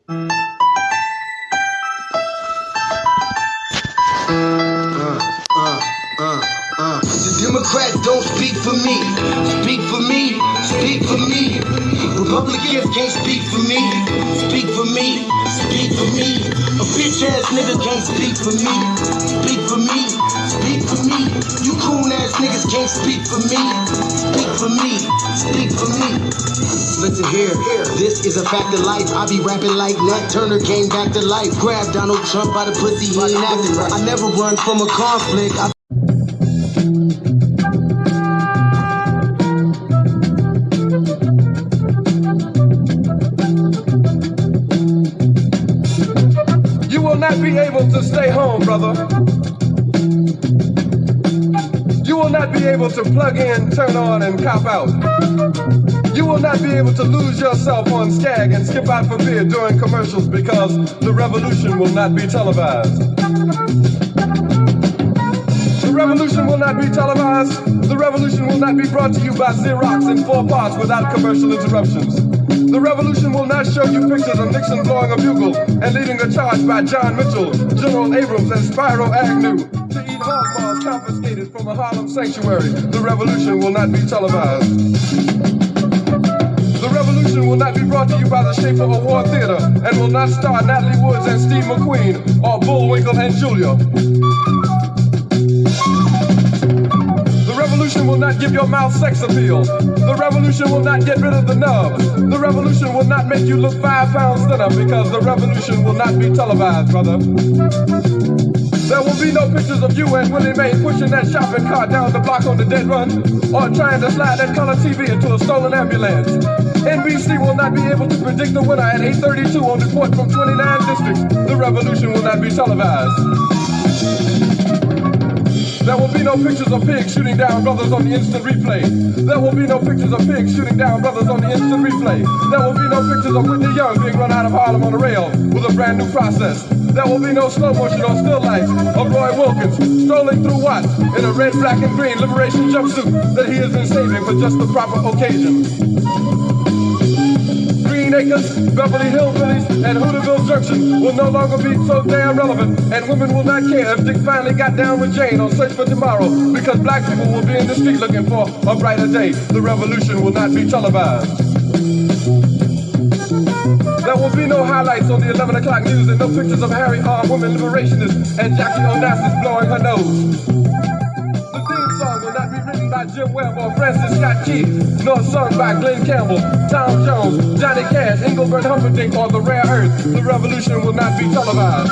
The Democrats don't speak for me. Speak for me. Speak for me. Republicans can't speak for me. Speak for me. Speak for me. A bitch ass nigga can't speak for me. Speak for me. Speak for me. You coon ass niggas can't speak for me. Speak for me. Speak for me. Listen here. This is a fact of life. I be rapping like Nat Turner came back to life. Grab Donald Trump by the pussy. He ain't acting right. I never run from a conflict. You will not be able to stay home, brother. You will not be able to plug in, turn on, and cop out. You will not be able to lose yourself on Skag and skip out for beer during commercials because the revolution will not be televised. The revolution will not be televised. The revolution will not be brought to you by Xerox in 4 parts without commercial interruptions. The revolution will not show you pictures of Nixon blowing a bugle and leading a charge by John Mitchell, General Abrams, and Spyro Agnew to eat hog maws confiscated from a Harlem sanctuary. The revolution will not be televised. The revolution will not be brought to you by the Schaefer Award Theater and will not star Natalie Woods and Steve McQueen or Bullwinkle and Julia. The revolution will not give your mouth sex appeal. The revolution will not get rid of the nubs. The revolution will not make you look 5 pounds thinner because the revolution will not be televised, brother. There will be no pictures of you and Willie Mae pushing that shopping cart down the block on the dead run or trying to slide that color TV into a stolen ambulance. NBC will not be able to predict the winner at 8:32 on report from 29 districts. The revolution will not be televised. There will be no pictures of pigs shooting down brothers on the instant replay. There will be no pictures of pigs shooting down brothers on the instant replay. There will be no pictures of Whitney Young being run out of Harlem on a rail with a brand new process. There will be no slow motion or still lights of Roy Wilkins strolling through Watts in a red, black, and green liberation jumpsuit that he has been saving for just the proper occasion. Green Acres, Beverly Hillbillies, and Hooterville Junction will no longer be so damn relevant, and women will not care if Dick finally got down with Jane on Search for Tomorrow, because black people will be in the street looking for a brighter day. The revolution will not be televised. There will be no highlights on the 11 o'clock news and no pictures of Harry armed women liberationists and Jackie Onassis blowing her nose. The theme song will not be written by Jim Webb or Francis Scott Key, nor sung by Glenn Campbell, Tom Jones, Johnny Cash, Engelbert Humperdinck, or The Rare Earth. The revolution will not be televised.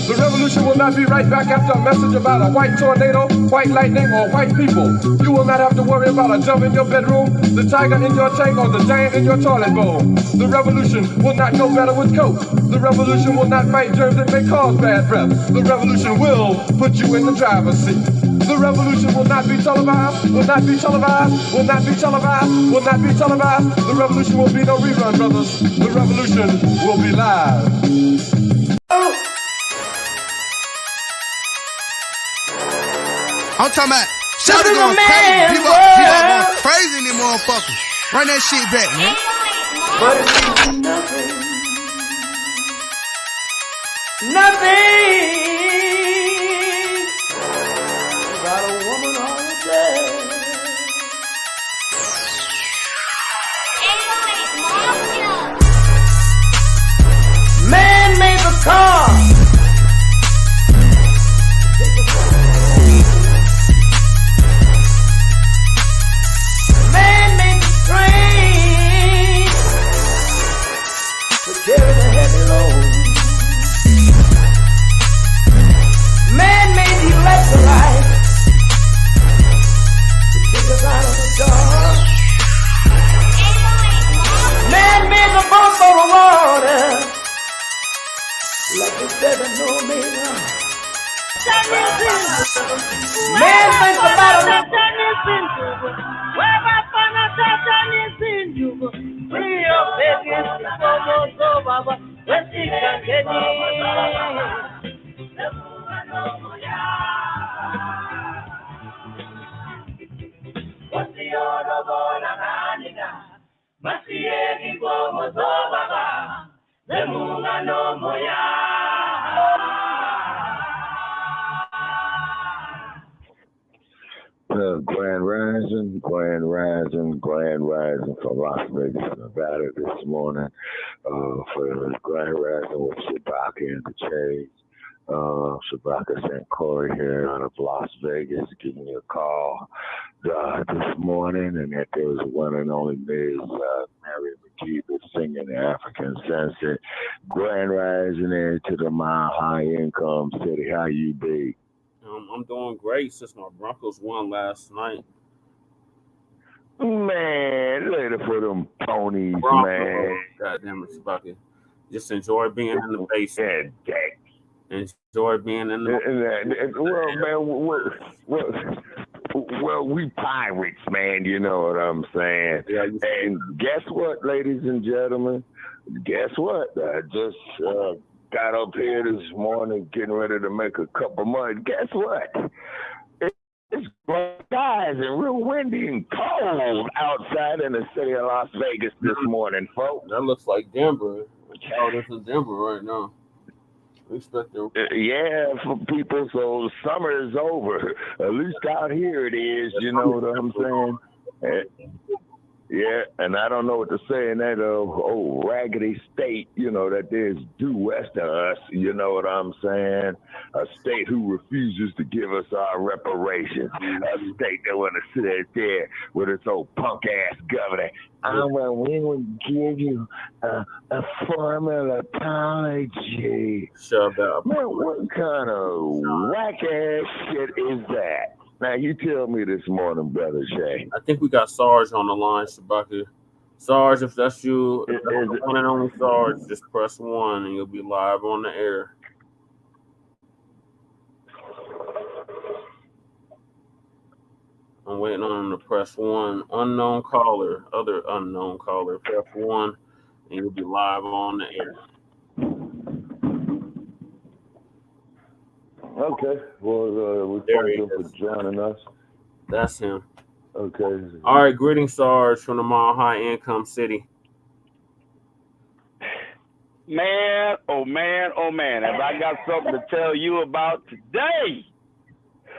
The revolution will not be right back after a message about a white tornado, white lightning, or white people. You will not have to worry about a dove in your bedroom, the tiger in your tank, or the giant in your toilet bowl. The revolution will not go better with Coke. The revolution will not fight germs that may cause bad breath. The revolution will put you in the driver's seat. The revolution will not be televised, will not be televised, will not be televised, will not be televised. The revolution will be no rerun, brothers. The revolution will be live. I'm talking about Shabaka going crazy. People going crazy in these motherfuckers. Run that shit back, man. But it means nothing. Nothing. Got a woman on the bed. Man made the car. Man made the train to carry the heavy load. Man made the electrolyte to kick us out of the dark. Man made the boat for the water like the 7-millimeter. Man thinks about it. Grand Rising from Las Vegas, Nevada this morning. For Grand Rising with Shabaka and the Chase. Shabaka St. Corey here out of Las Vegas, giving me a call this morning, and that there was one and only Ms. Mary McGee singing the African Sunset. Grand Rising into the Mile High Income City. How you be? I'm doing great since my Broncos won last night. Man, later for them ponies, Broncos, man. God damn it, Shabaka. Just enjoy being in the basement. Enjoy being in the Well, we pirates, man. You know what I'm saying? Yeah, and guess what, ladies and gentlemen? Guess what? I just got up here this morning getting ready to make a cup of mud. Guess what? It's guys and real windy and cold outside in the city of Las Vegas this morning, folks. That looks like Denver. It's in Denver right now. We expect yeah, for people, so summer is over. At least out here it is, you know what I'm saying? Yeah, and I don't know what to say in that old raggedy state, you know, that is due west of us, you know what I'm saying? A state who refuses to give us our reparations. A state that want to sit there with its old punk-ass governor. We will give you a formal apology. Shut up. Man, what kind of whack-ass shit is that? Now, you tell me this morning, Brother Shay. I think we got Sarge on the line, Shabaka. Sarge, if that's you, if that's the one and only Sarge, just press 1 and you'll be live on the air. I'm waiting on him to press 1. Unknown caller, other unknown caller, press 1 and you'll be live on the air. Okay. Well, we thank you for joining us. That's him. Okay. All right. Greetings, Sarge, from the Mile High Income City. Man, oh man, oh man. Have I got something to tell you about today?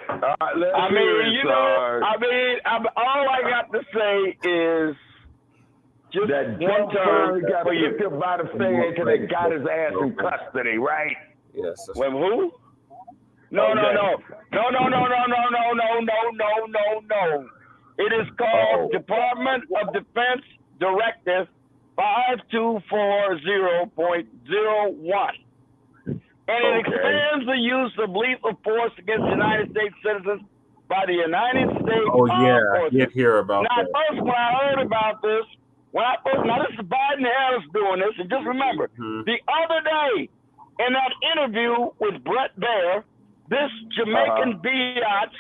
I mean, you know, all I got to say is just that one term got for you. picked up by the feds and they got his ass in custody, right? Yes. With who? No. It is called Department of Defense Directive 5240.01. And it expands the use of lethal force against United States citizens by the United States Armed Forces. I did hear about now, that. first, when I heard about this, now this is Biden Harris doing this, and just remember, the other day in that interview with Brett Baer, this Jamaican biatch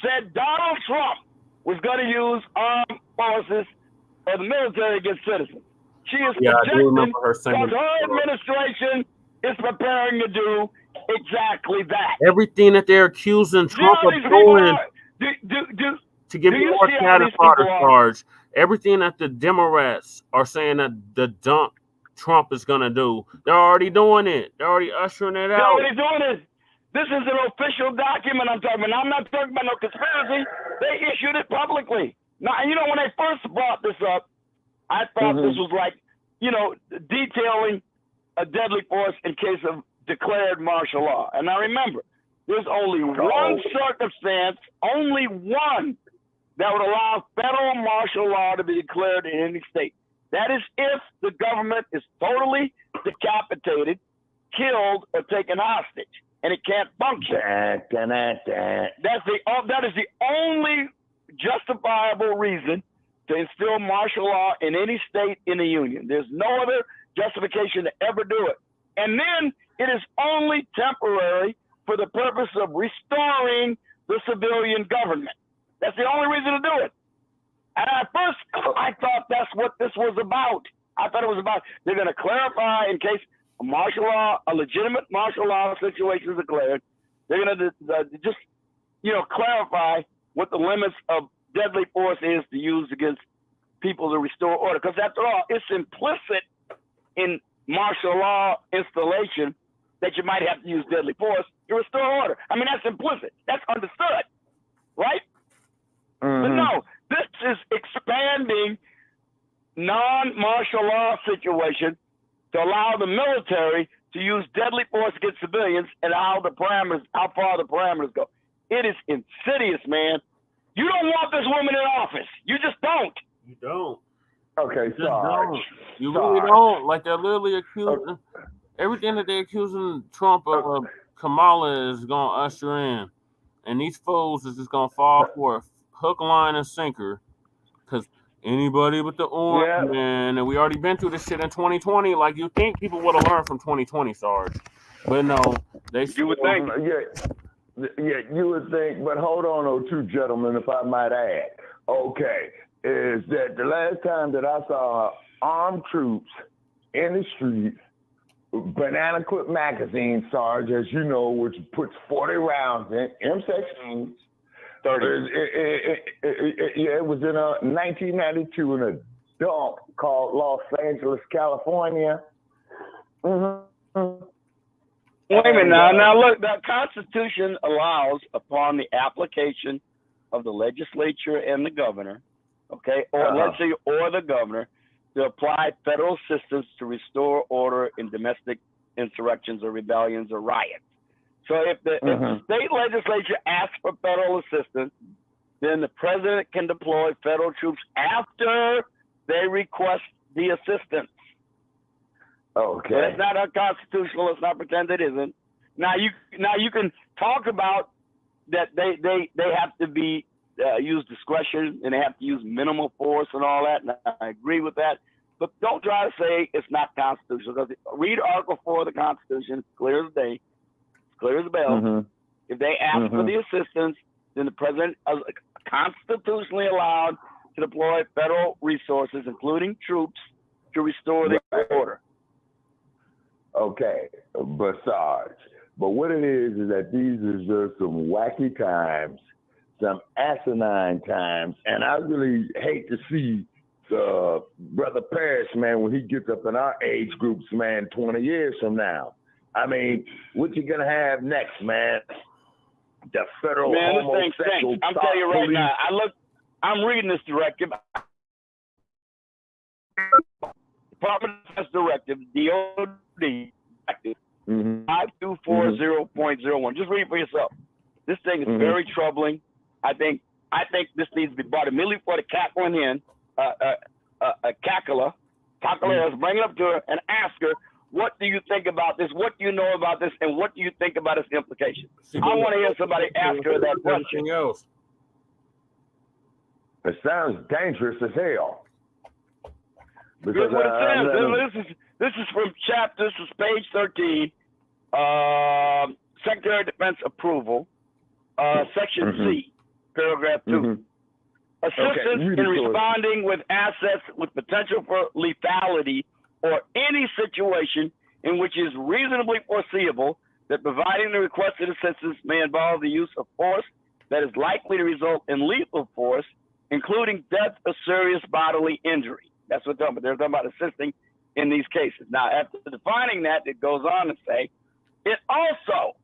said Donald Trump was going to use armed forces or the military against citizens. She is projecting because her administration is preparing to do exactly that. Everything that they're accusing Trump of doing to give me more cannon fodder charge, everything that the Democrats are saying that the dump Trump is going to do, they're already doing it. They're already ushering it out. They're already doing it. This is an official document I'm talking about. I'm not talking about no conspiracy. They issued it publicly. Now, you know, when they first brought this up, I thought this was like, you know, detailing a deadly force in case of declared martial law. And now remember, there's only one circumstance, only one, that would allow federal martial law to be declared in any state. That is if the government is totally decapitated, killed, or taken hostage, and it can't function. That is the only justifiable reason to instill martial law in any state in the union. There's no other justification to ever do it. And then it is only temporary for the purpose of restoring the civilian government. That's the only reason to do it. And at first, I thought that's what this was about. I thought it was about, they're going to clarify in case a martial law, a legitimate martial law situation is declared, they're going to just, you know, clarify what the limits of deadly force is to use against people to restore order. Because after all, it's implicit in martial law installation that you might have to use deadly force to restore order. I mean, that's implicit. That's understood, right? But no, this is expanding non-martial law situation to allow the military to use deadly force against civilians and how far the parameters go. It is insidious, man. You don't want this woman in office. You just don't. You don't. Okay, Sarge. You really don't. Like, they're literally accusing everything that they're accusing Trump of. Kamala is gonna usher in, and these fools is just gonna fall for a hook, line, and sinker. Because anybody with the orange man, and we already been through this shit in 2020. Like, you think people would have learned from 2020, Sarge? But no, you would think. Yeah, you would think. But hold on, two gentlemen, if I might add. Okay, is that the last time that I saw armed troops in the street, Banana Clip magazine, Sarge, as you know, which puts 40 rounds in M16s. 30. It was in 1992 in a dump called Los Angeles, California. Wait a minute now. Now look, the Constitution allows, upon the application of the legislature and the governor, okay, or the governor, to apply federal assistance to restore order in domestic insurrections or rebellions or riots. So if the state legislature asks for federal assistance, then the president can deploy federal troops after they request the assistance. Okay. So it's not unconstitutional. Let's not pretend it isn't. Now you can talk about that they have to be use discretion and they have to use minimal force and all that, and I agree with that. But don't try to say it's not constitutional. Because read Article 4 of the Constitution, it's clear as day, it's clear as a bell. If they ask for the assistance, then the president is constitutionally allowed to deploy federal resources, including troops, to restore the order. Okay, but Sarge, but what it is that these are just some wacky times, some asinine times, and I really hate to see Brother Parrish, man, when he gets up in our age groups, man, 20 years from now. I mean, what you gonna have next, man? The federal homosexual I'm telling you right now, I'm reading this directive. Department of Defense Directive, DOD, 5240.01. Just read it for yourself. This thing is very troubling. I think this needs to be brought immediately before the cackling hen, Kakala is bring it up to her and ask her, what do you think about this? What do you know about this? And what do you think about its implications? I want to hear somebody ask her that question. It sounds dangerous as hell. Because what it says, this is from this is page 13, Secretary of Defense approval, section C, paragraph 2. Assistance in responding with assets with potential for lethality or any situation in which is reasonably foreseeable that providing the requested assistance may involve the use of force that is likely to result in lethal force, including death or serious bodily injury. That's what they're talking about. They're talking about assisting in these cases. Now, after defining that, it goes on to say, it also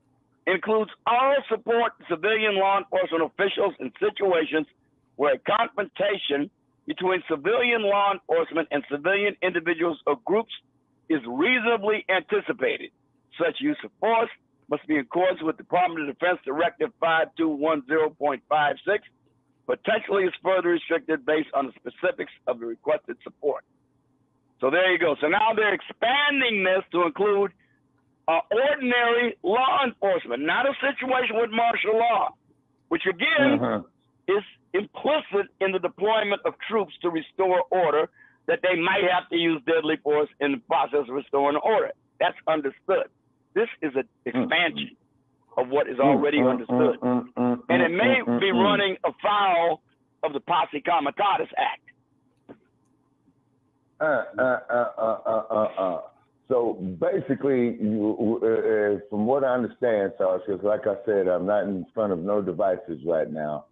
includes all support to civilian law enforcement officials in situations where a confrontation between civilian law enforcement and civilian individuals or groups is reasonably anticipated. Such use of force must be in accordance with Department of Defense Directive 5210.56. Potentially is further restricted based on the specifics of the requested support. So there you go. So now they're expanding this to include ordinary law enforcement, not a situation with martial law, which again is implicit in the deployment of troops to restore order, that they might have to use deadly force in the process of restoring order. That's understood. This is an expansion of what is already understood. And it may be running afoul of the Posse Comitatus Act. So basically, from what I understand, Sarge, because like I said, I'm not in front of no devices right now,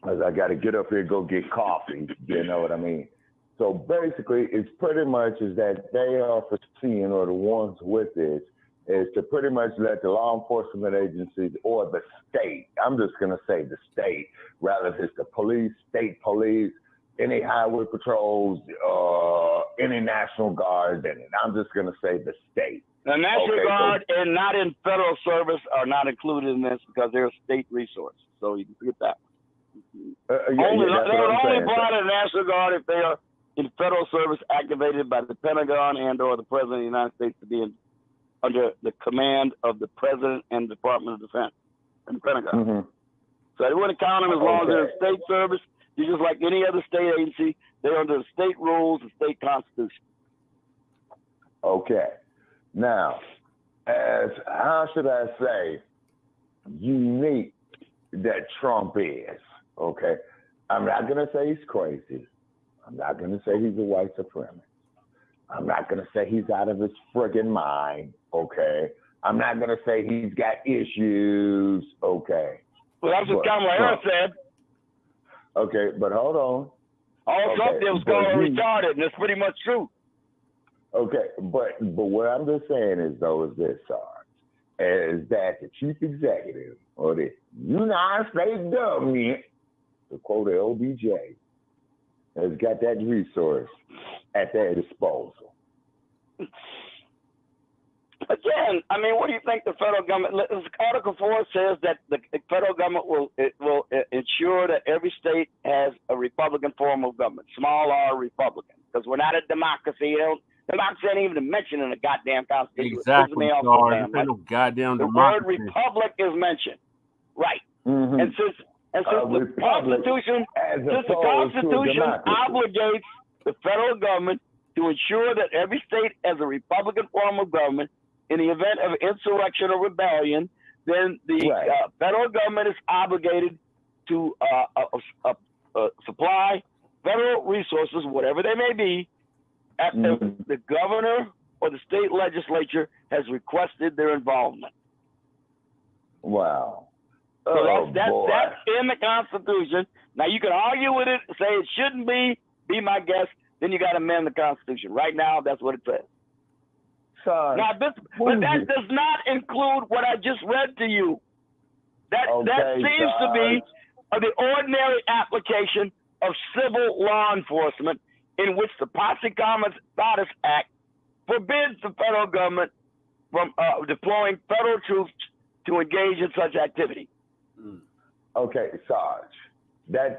as I got to get up here and go get coffee, you know what I mean? So basically, it's pretty much is that they are foreseeing, or the ones with this, is to pretty much let the law enforcement agencies or the state, I'm just going to say the state, rather if it's the police, state police, any highway patrols, any National Guard, and I'm just going to say the state. The National Guard and not in federal service are not included in this because they're a state resource. So you can forget that. They would only apply to the National Guard if they are in federal service activated by the Pentagon and or the President of the United States to be under the command of the President and Department of Defense and the Pentagon. So they wouldn't count them as long as they're in state service. They're just like any other state agency. They're under the state rules and state constitution. Okay. Now, as, how should I say, unique that Trump is, okay? I'm not going to say he's crazy. I'm not going to say he's a white supremacist. I'm not going to say he's out of his friggin' mind, okay? I'm not going to say he's got issues, okay? Well, that's what Kamala Harris said. Okay, but hold on. All Trump did was call her retarded, and it's pretty much true. Okay, but what I'm just saying is, though, is this, Sarge, is that the chief executive or the United States government, to quote the OBJ, has got that resource at their disposal. Again, I mean, what do you think the federal government? Article 4 says that the federal government will ensure that every state has a Republican form of government, small r Republican, because we're not a democracy. Democracy ain't even mentioned in the goddamn Constitution. Exactly, Sarge. No goddamn democracy. The word republic is mentioned, right? And since the Constitution obligates the federal government to ensure that every state has a Republican form of government, in the event of insurrection or rebellion, then the federal government is obligated to supply federal resources, whatever they may be, after the governor or the state legislature has requested their involvement. Wow. So that's in the Constitution. Now, you can argue with it, say it shouldn't be my guess, then you got to amend the Constitution. Right now, that's what it says. Son, now, but that does not include what I just read to you. That seems to be the ordinary application of civil law enforcement, in which the Posse Comitatus Act forbids the federal government from deploying federal troops to engage in such activity. Okay, Sarge, that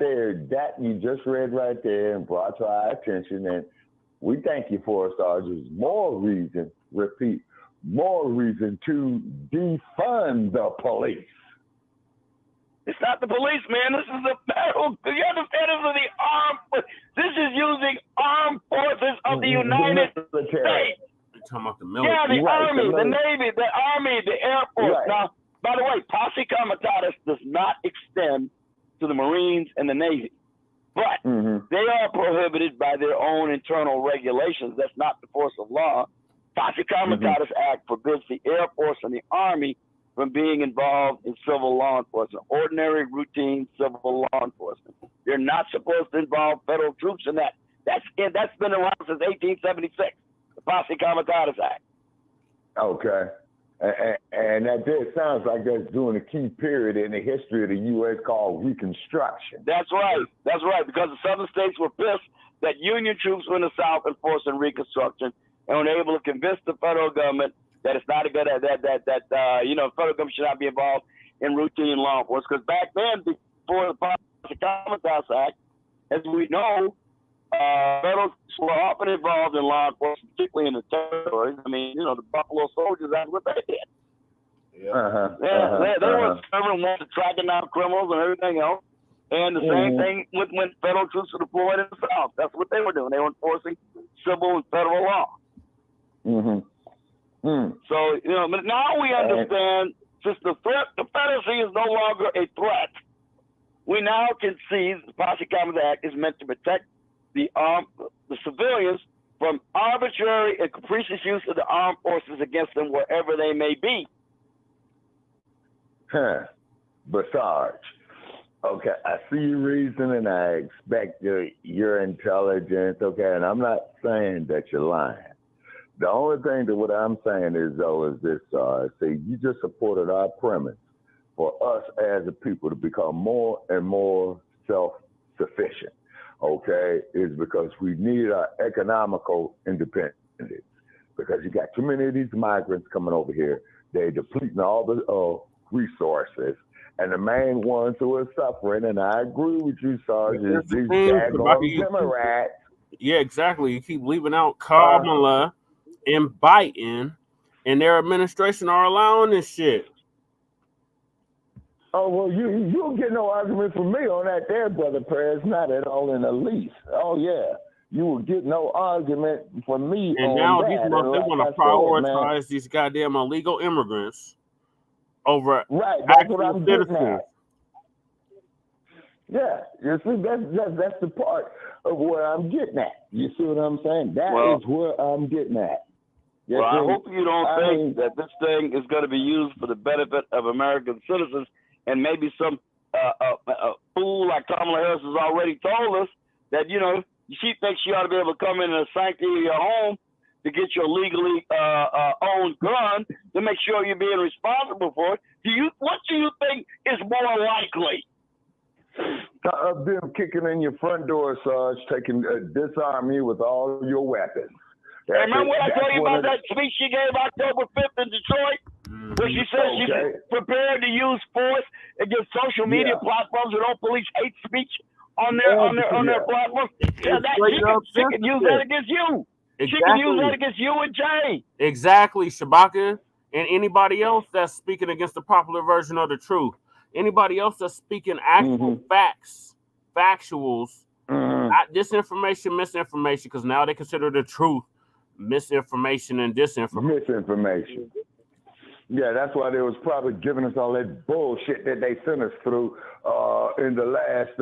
you just read right there and brought to our attention, and we thank you for it, Sarge. There's more reason to defund the police. It's not the police, man. This is the federal. You understand? This is using armed forces of the United States. You're talking about the military. Yeah, the Army, the Navy, the Army, the Air Force. Right. Now, by the way, Posse Comitatus does not extend to the Marines and the Navy, but they are prohibited by their own internal regulations. That's not the force of law. Posse Comitatus Act forbids the Air Force and the Army from being involved in civil law enforcement, ordinary, routine civil law enforcement. They're not supposed to involve federal troops in that. That's been around since 1876, the Posse Comitatus Act. Okay. And that sounds like that's during a key period in the history of the U.S. called Reconstruction. That's right. That's right, because the southern states were pissed that Union troops were in the South enforcing Reconstruction and were able to convince the federal government that it's not a good federal government should not be involved in routine law enforcement. Because back then, before the Posse Comitatus Act, as we know, federals were often involved in law enforcement, particularly in the territories. I mean, the Buffalo Soldiers, that's what they did. They were serving ones tracking down criminals and everything else. And the same thing when federal troops were deployed in the South. That's what they were doing. They were enforcing civil and federal law. So, but now we understand, since the Confederacy is no longer a threat, we now can see the Posse Comitatus Act is meant to protect the civilians from arbitrary and capricious use of the armed forces against them wherever they may be. But Sarge, Okay, I see your reason, and I expect your intelligence. Okay, and I'm not saying that you're lying. The only thing that what I'm saying is this: see, you just supported our premise for us as a people to become more and more self-sufficient. Okay, is because we need our economical independence. Because you got too many of these migrants coming over here, they're depleting all the resources. And the main ones who are suffering, and I agree with you, Sarge, is these daggone Democrats. Yeah, exactly. You keep leaving out Kamala and Biden, and their administration are allowing this shit. Oh, well, you don't get no argument from me on that there, Brother Perez, not at all in the least. Oh, yeah. You will get no argument from me and on now that. These they want to prioritize these goddamn illegal immigrants over actual citizens. Yeah, you see, that's the part of where I'm getting at. You see what I'm saying? That is where I'm getting at. Well, I hope you don't think that this thing is going to be used for the benefit of American citizens, and maybe some fool like Kamala Harris has already told us that, you know, she thinks she ought to be able to come into the sanctity of your home to get your legally owned gun to make sure you're being responsible for it. What do you think is more likely? Of them kicking in your front door, Sarge, disarm you with all your weapons. Remember what I told you about that speech she gave October 5th in Detroit? Where she said she's prepared to use force against social media platforms that don't police hate speech on their platforms. Yeah, she can use that against you. Exactly. She can use that against you and Jay. Exactly, Shabaka. And anybody else that's speaking against the popular version of the truth. Anybody else that's speaking actual factuals, not disinformation, misinformation, because now they consider the truth misinformation and disinformation. Misinformation. Yeah, that's why they was probably giving us all that bullshit that they sent us through in the last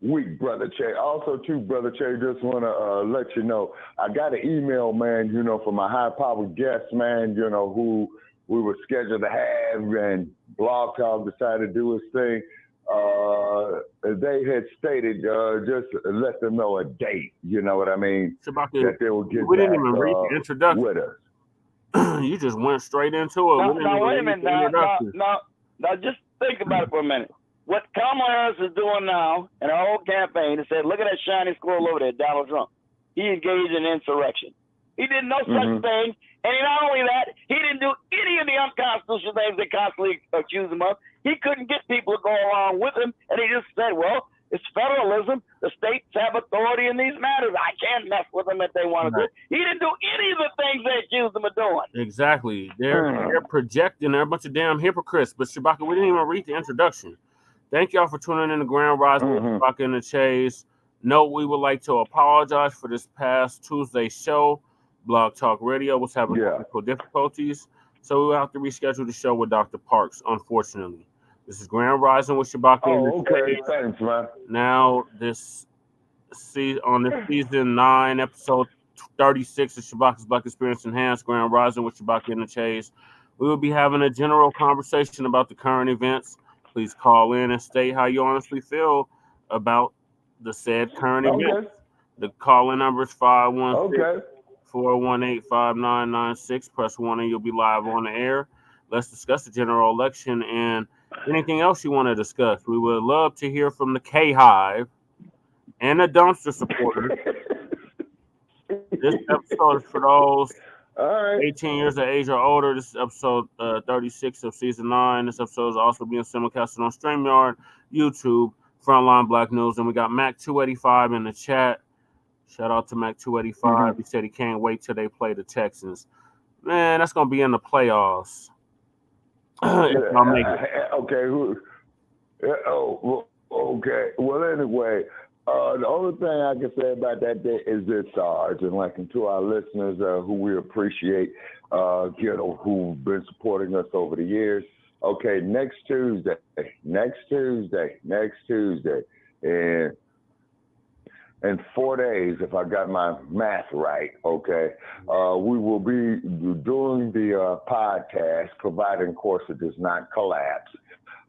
week, Brother Che. Also, too, Brother Che, just want to let you know, I got an email, man, you know, from my high-powered guest, man, you know, who we were scheduled to have, and Blog Talk decided to do his thing. They had stated, just let them know a date, you know what I mean? That they will get we didn't even read the introduction with us. You just went straight into it. Now wait a minute. Now, just think about it for a minute. What Kamala Harris is doing now in her whole campaign is said, look at that shiny squirrel over there, Donald Trump. He engaged in insurrection. He did no such thing. And not only that, he didn't do any of the unconstitutional things they constantly accuse him of. He couldn't get people to go along with him. And he just said, well, it's federalism. The states have authority in these matters. I can't mess with them if they want to do it. He didn't do any of the things they accused him of doing. Exactly. They're projecting. They're a bunch of damn hypocrites. But Shabaka, we didn't even read the introduction. Thank y'all for tuning in to Grand Rising with Shabaka and the Chase. Note, we would like to apologize for this past Tuesday show. Blog Talk Radio was having technical difficulties, so we will have to reschedule the show with Dr. Parks, unfortunately. This is Grand Rising with Shabaka. Thanks, man. Now, on this season 9, episode 36 of Shabaka's Black Experience Enhanced, Grand Rising with Shabaka and the Chase, we will be having a general conversation about the current events. Please call in and state how you honestly feel about the said current events. The call-in number is 516-418-5996. Press 1 and you'll be live on the air. Let's discuss the general election and anything else you want to discuss. We would love to hear from the K-Hive and the dumpster supporters. This episode is for those 18 years of age or older. This is episode 36 of season 9. This episode is also being simulcasted on StreamYard, YouTube, Front Line Blacc News, and we got Mac285 in the chat. Shout out to Mac285. He said he can't wait till they play the Texans. Man, that's gonna be in the playoffs. Okay. Okay. Well, anyway, the only thing I can say about that day is this, Sarge, and like to our listeners who we appreciate, who've been supporting us over the years. Okay, next Tuesday, in 4 days, if I got my math right, okay, we will be doing the podcast, providing, of course, it does not collapse,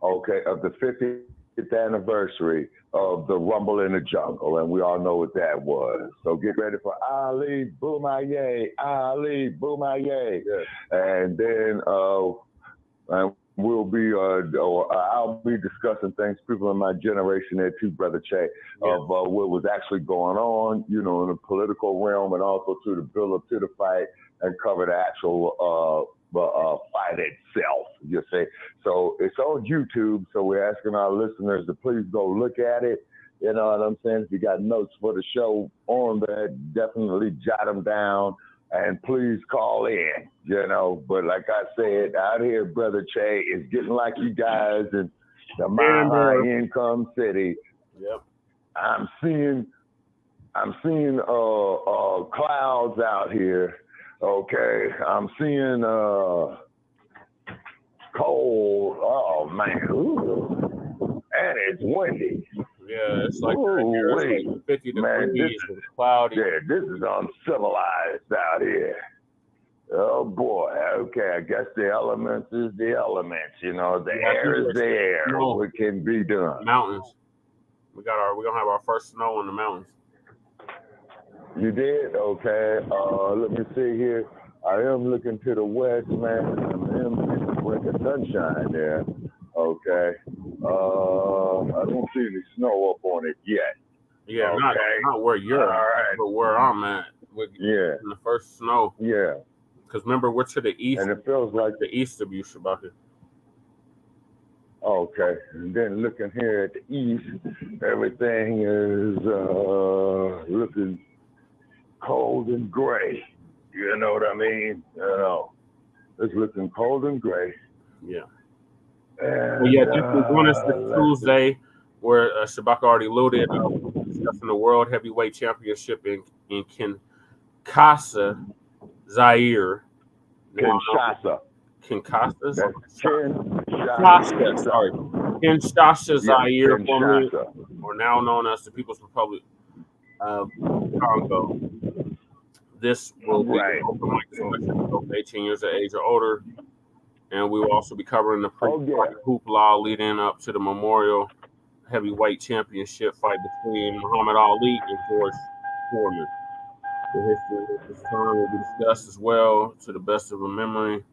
okay, of the 50th 50th anniversary of the Rumble in the Jungle, and we all know what that was. So get ready for Ali Boumaier, Ali Boumaier. Yeah. And then we'll be, I'll be discussing things, people in my generation there too, Brother Che, of what was actually going on, you know, in the political realm, and also to the build up to the fight and cover the actual fight itself, you see. So it's on YouTube, so we're asking our listeners to please go look at it. You know what I'm saying? If you got notes for the show on there, definitely jot them down and please call in, you know. But like I said, out here, Brother Che, is getting like you guys in the high income city. Yep. I'm seeing clouds out here. Okay, I'm seeing cold. Oh man, ooh. And it's windy. Yeah, it's like, it's like 50 degrees, it's cloudy. Yeah, this is uncivilized out here. Oh boy. Okay, I guess the elements is the elements. You know, the air is the air. What can be done? Mountains. We're gonna have our first snow in the mountains. You did? Okay. Let me see here. I am looking to the west, man. I am seeing the break of sunshine there. Okay. I don't see any snow up on it yet. Yeah, okay. not where you're at, but where I'm at. Yeah. In the first snow. Yeah. Because remember, we're to the east. And it feels like the east of you, Shabaka. Okay. And then looking here at the east, everything is looking cold and gray. You know what I mean? You know, it's looking cold and gray. Yeah. And, well, yeah, just join us this Tuesday, where Shabaka already alluded, discussing the World Heavyweight Championship in Kinshasa, Zaire. Kinshasa. Kinshasa? Kinshasa. Sorry. Kinshasa, Zaire, or now known as the People's Republic of Congo. This will be open mic selection for 18 years of age or older. And we will also be covering the hoopla leading up to the Memorial Heavyweight Championship fight between Muhammad Ali and George Foreman. The history of this time will be discussed as well, to the best of a memory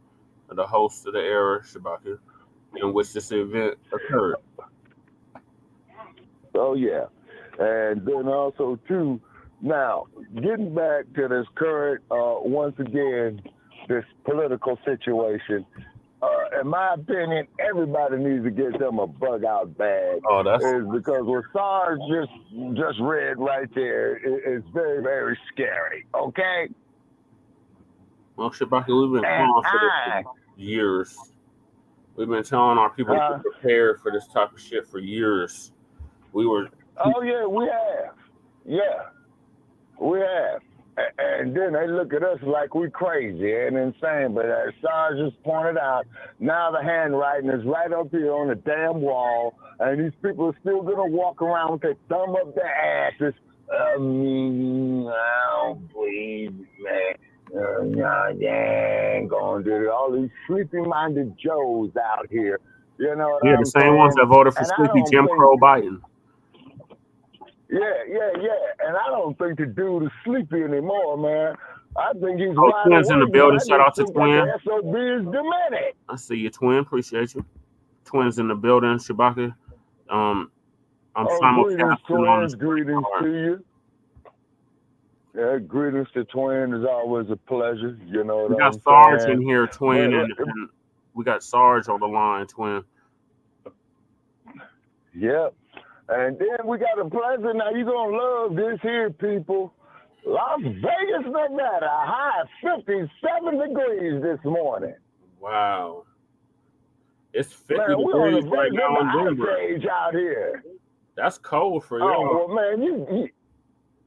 of the host of the era, Shabaka, in which this event occurred. Oh, yeah. And then also, too, now, getting back to this current, once again, this political situation, in my opinion, everybody needs to get them a bug-out bag. Oh, that's because what SARS just read right there is very, very scary. Okay. Well, Shabaka, we've been calling for this for years. We've been telling our people to prepare for this type of shit for years. Oh yeah, we have. Yeah, we have. And then they look at us like we crazy and insane. But as SARS just pointed out, now the handwriting is right up here on the damn wall, and these people are still going to walk around with their thumb up their asses. I don't believe, man. They ain't going to do it. All these sleepy-minded Joes out here. You know what I'm the same saying? ones that voted for sleepy Jim Crow Biden. Yeah. And I don't think the dude is sleepy anymore, man. I think he's Twin's in the building. Shout out to Twin. SOB is demented. I see you, Twin. Appreciate you. Twin's in the building, Shabaka. I'm simulcasting on the greetings to you. Yeah, greetings to Twin. Is always a pleasure. You know what we got I'm Sarge saying? in here, Twin, and we got Sarge on the line, Twin. Yep. And then we got a pleasure. Now you're going to love this here, people. Las Vegas, Nevada, a high of 57 degrees this morning. Wow. It's 50 degrees right now in Denver. Out here. That's cold for you. Oh,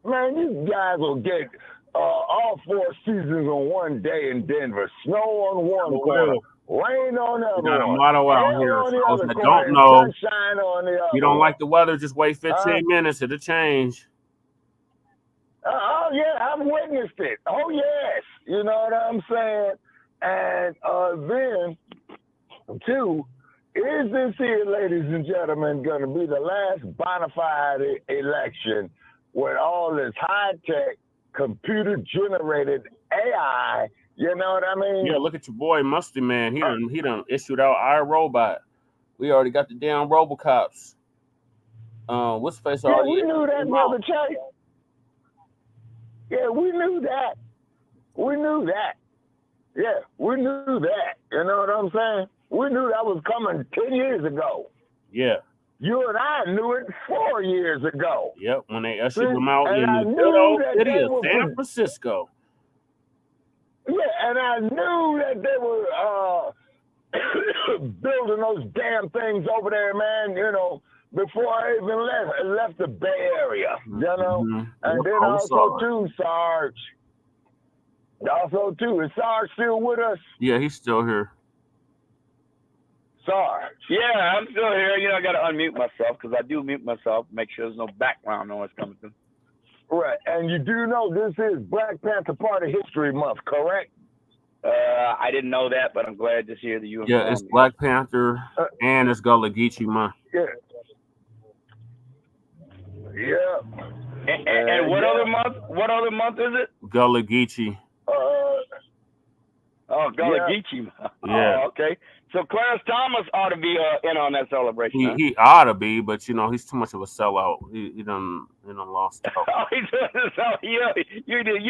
well, you guys will get all 4 seasons on one day in Denver. Snow on one corner. Rain on the other. We got a motto out here. For those that don't know, sunshine on the other. You don't like the weather, just wait 15 minutes. It'll change. Oh, yeah, I've witnessed it. Oh, yes. You know what I'm saying? And then, too, is this here, ladies and gentlemen, going to be the last bona fide election with all this high-tech, computer-generated AI? You know what I mean? Yeah, look at your boy Musty Man. He done issued out iRobot. We already got the damn RoboCops. What's face Yeah, already? we knew that, Brother Chase. Yeah, we knew that. We knew that. Yeah, we knew that. You know what I'm saying? We knew that was coming 10 years ago. Yeah. You and I knew it 4 years ago. Yep, when they ushered them out and in I the knew good old that city they of were San Francisco. Yeah, and I knew that they were building those damn things over there, man, you know, before I even left the Bay Area, you know? And then also, too, Sarge. Also, too, is Sarge still with us? Yeah, he's still here. Sarge. Yeah, I'm still here. You know, I got to unmute myself because I do mute myself, make sure there's no background noise coming through. Right, and you do know this is Black Panther Party History Month, correct? I didn't know that, but I'm glad to hear that you informed me. Yeah, it's Black Panther and it's Gullah Geechee month. Yeah. Yeah. And what other month? What other month is it? Gullah Geechee. Gullah Geechee. Yeah. Oh, okay. So Clarence Thomas ought to be in on that celebration. He ought to be, but you know he's too much of a sellout. He done lost out. Oh, you did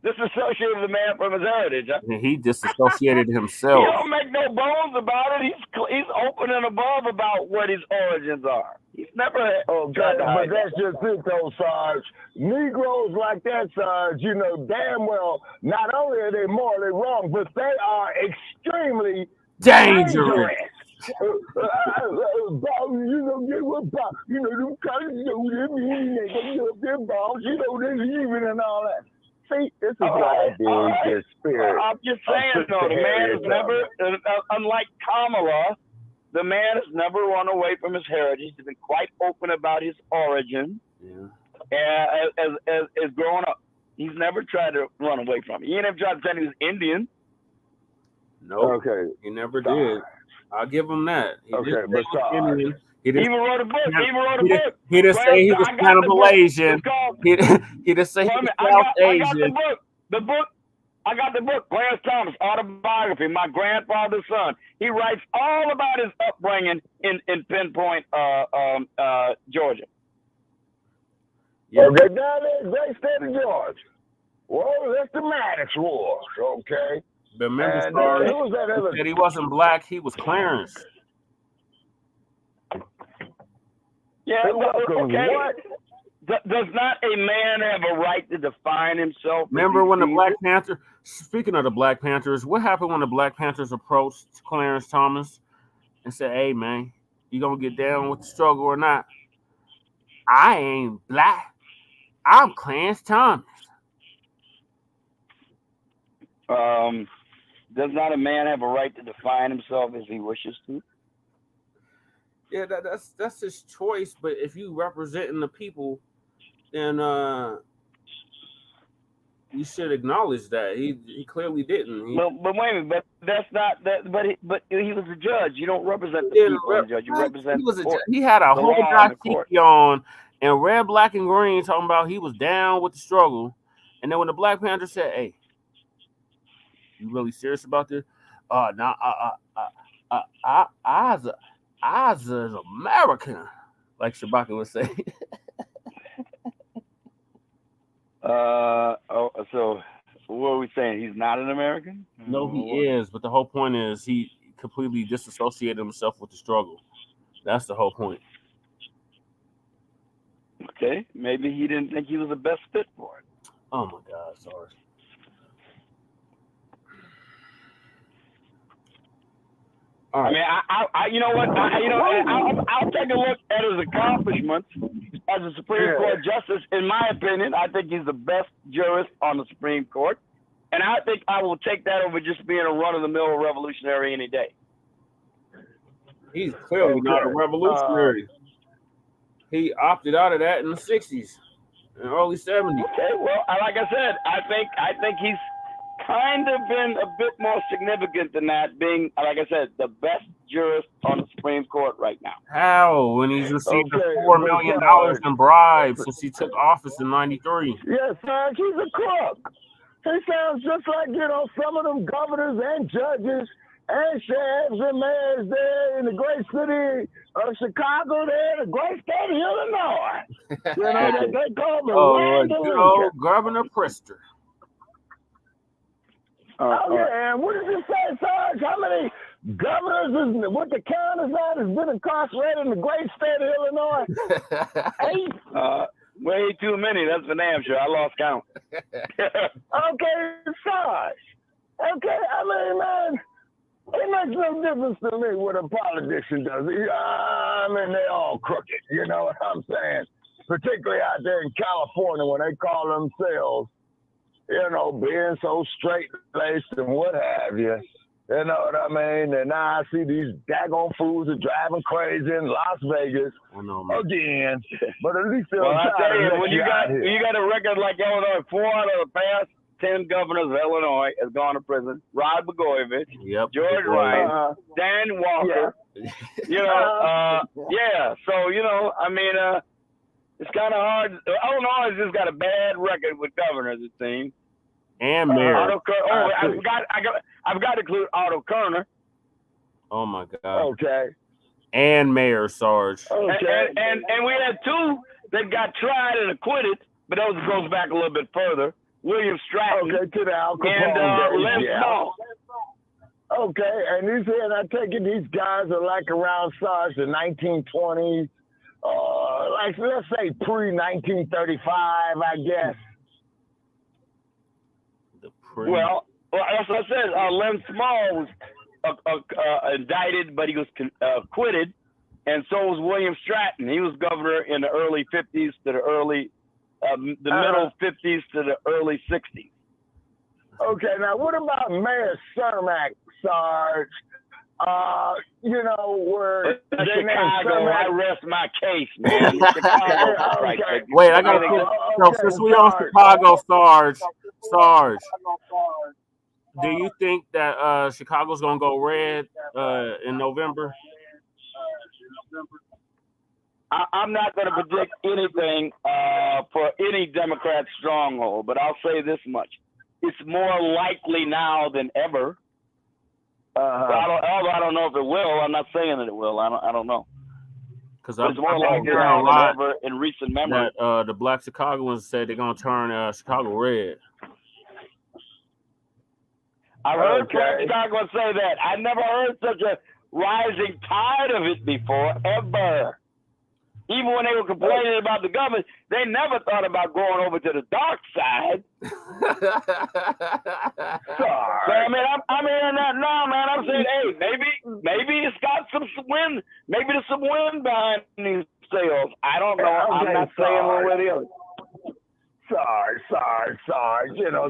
disassociate the man from his heritage. Huh? He disassociated himself. He don't make no bones about it. He's open and above about what his origins are. He's never tried to hide but that's just it, though, Sarge. Negroes like that, Sarge, you know damn well, not only are they morally wrong, but they are extremely dangerous. You know, them colors, they up their balls, you know, they're leaving and all that. See, this is why the spirit. I'm just saying, though, the man has never, unlike Kamala, the man has never run away from his heritage. He's been quite open about his origin. Yeah. As growing up, he's never tried to run away from it. He never tried to say he was Indian. No, okay, he never did. I'll give him that. He but he even wrote a book. He didn't say he was cannibal Asian. He didn't say he was South Asian. I got the book, Clarence Thomas, autobiography, my grandfather's son. He writes all about his upbringing in Pinpoint, Georgia. Yeah. Okay, down there in great state of Georgia. Well, that's the Maddox Wars, okay? But remember, he said he wasn't black, he was Clarence. Yeah, okay. What? Does not a man have a right to define himself? Remember when the Black Panther, speaking of the Black Panthers, what happened when the Black Panthers approached Clarence Thomas and said, hey, man, you going to get down with the struggle or not? I ain't black. I'm Clarence Thomas. Does not a man have a right to define himself as he wishes to? Yeah, that's his choice. But if you representing the people, then you should acknowledge that he clearly didn't. But wait a minute, but that's not that. But he was a judge. You don't represent the people as a judge. You represent. He had a whole dashiki on and red, black, and green talking about he was down with the struggle, and then when the Black Panther said, "Hey, you really serious about this?" Now I as an American, like Shabaka would say. So what are we saying? He's not an American? No, he is. But the whole point is he completely disassociated himself with the struggle. That's the whole point. Okay, maybe he didn't think he was the best fit for it. Oh my God, sorry. Right. I mean, I you know what? I'll take a look at his accomplishments as a Supreme Court justice. In my opinion, I think he's the best jurist on the Supreme Court, and I think I will take that over just being a run-of-the-mill revolutionary any day. He's clearly not a revolutionary. He opted out of that in the '60s and early '70s. Okay, well, like I said, I think he's kind of been a bit more significant than that, being, like I said, the best jurist on the Supreme Court right now. How? When he's received $4 million in bribes since he took office in '93. Yes, sir. He's a crook. He sounds just like, some of them governors and judges and sheriffs and mayors there in the great city of Chicago, there in the great state of Illinois. They call me Governor Priester. And what did you say, Sarge? How many governors what the count is that has been incarcerated in the great state of Illinois? 8? Way too many. That's for damn sure. I lost count. Okay, Sarge. Okay, I mean, man, it makes no difference to me what a politician does. I mean, they all crooked. You know what I'm saying? Particularly out there in California when they call themselves, being so straight-laced and what have you. You know what I mean? And now I see these daggone fools are driving crazy in Las Vegas again. But at least they'll I tell you, when you got a record like Illinois, 4 out of the past 10 governors of Illinois has gone to prison. Rod Blagojevich, George Ryan, Dan Walker. So I mean, it's kind of hard. Illinois has just got a bad record with governors, it seems. And mayor. I forgot to include Otto Kerner. Oh my God. Okay. And Mayor Sarge. Okay. And we had 2 that got tried and acquitted, but those goes back a little bit further. William Stratton to the Al Capone and Lynn Small. Okay, and I take it these guys are like around Sarge the 1920s, like let's say pre-1935, I guess. Well, as I said, Lynn Small was indicted, but he was acquitted, and so was William Stratton. He was governor in the early 50s to the early, middle 50s to the early 60s. Okay, now what about Mayor Cermak, Sarge? Where Chicago, I rest my case, man. Chicago, okay. Wait, I gotta since we on Chicago, Sarge, do you think that Chicago's gonna go red in November? I'm not going to predict anything for any Democrat stronghold, but I'll say this much: it's more likely now than ever. Although I don't know if it will. I'm not saying that it will. I don't know. Because it's more likely now than ever in recent memory. That the Black Chicagoans said they're going to turn Chicago red. I heard Black Chicagoans say that. I never heard such a rising tide of it before, ever. Even when they were complaining about the government, they never thought about going over to the dark side. So I mean, I'm hearing that now, man. I'm saying, hey, maybe it's got some wind. Maybe there's some wind behind these sails. I don't know. I'm not saying one way or the other. Sarge,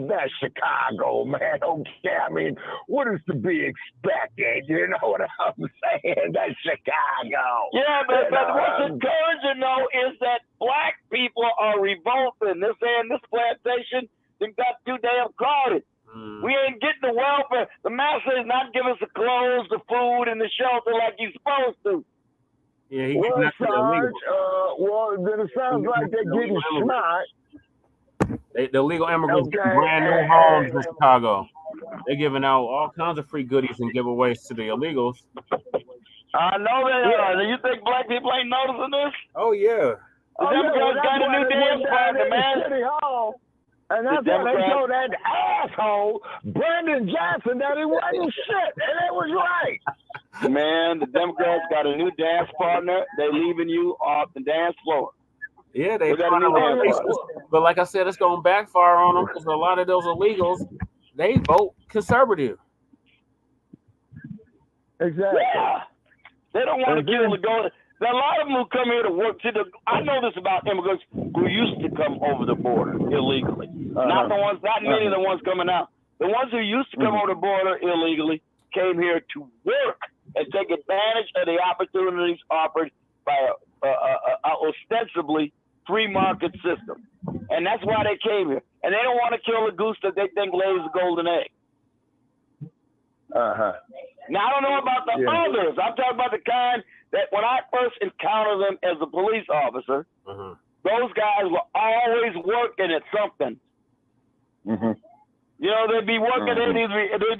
that's Chicago, man. Okay, I mean, what is to be expected? You know what I'm saying? That's Chicago. Yeah, but what's encouraging, though, is that black people are revolting. This plantation got too damn crowded. We ain't getting the welfare. The master is not giving us the clothes, the food, and the shelter like he's supposed to. Yeah, Sarge, then it sounds like they're getting smart. The illegal immigrants get brand new homes in Chicago. They're giving out all kinds of free goodies and giveaways to the illegals. I know they are. Do you think black people ain't noticing this? Oh, yeah. The Democrats got a new dance partner, man. City Hall. And that's why they told that asshole, Brandon Johnson, that he wasn't shit. And it was right. Man, the Democrats got a new dance partner. They leaving you off the dance floor. Yeah, they got a new but like I said, it's going to backfire on them because a lot of those illegals, they vote conservative. Exactly. Yeah. They don't want to get them to go. There are a lot of them who come here to work. I know this about immigrants who used to come over the border illegally. Not many of the ones coming out. The ones who used to come over the border illegally came here to work and take advantage of the opportunities offered by ostensibly free market system. And that's why they came here. And and they don't want to kill a goose that they think lays a golden egg. Uh-huh. Now, I don't know about the others. I'm talking about the kind that when I first encountered them as a police officer, those guys were always working at something. Mm-hmm. You know, they'd be working, they'd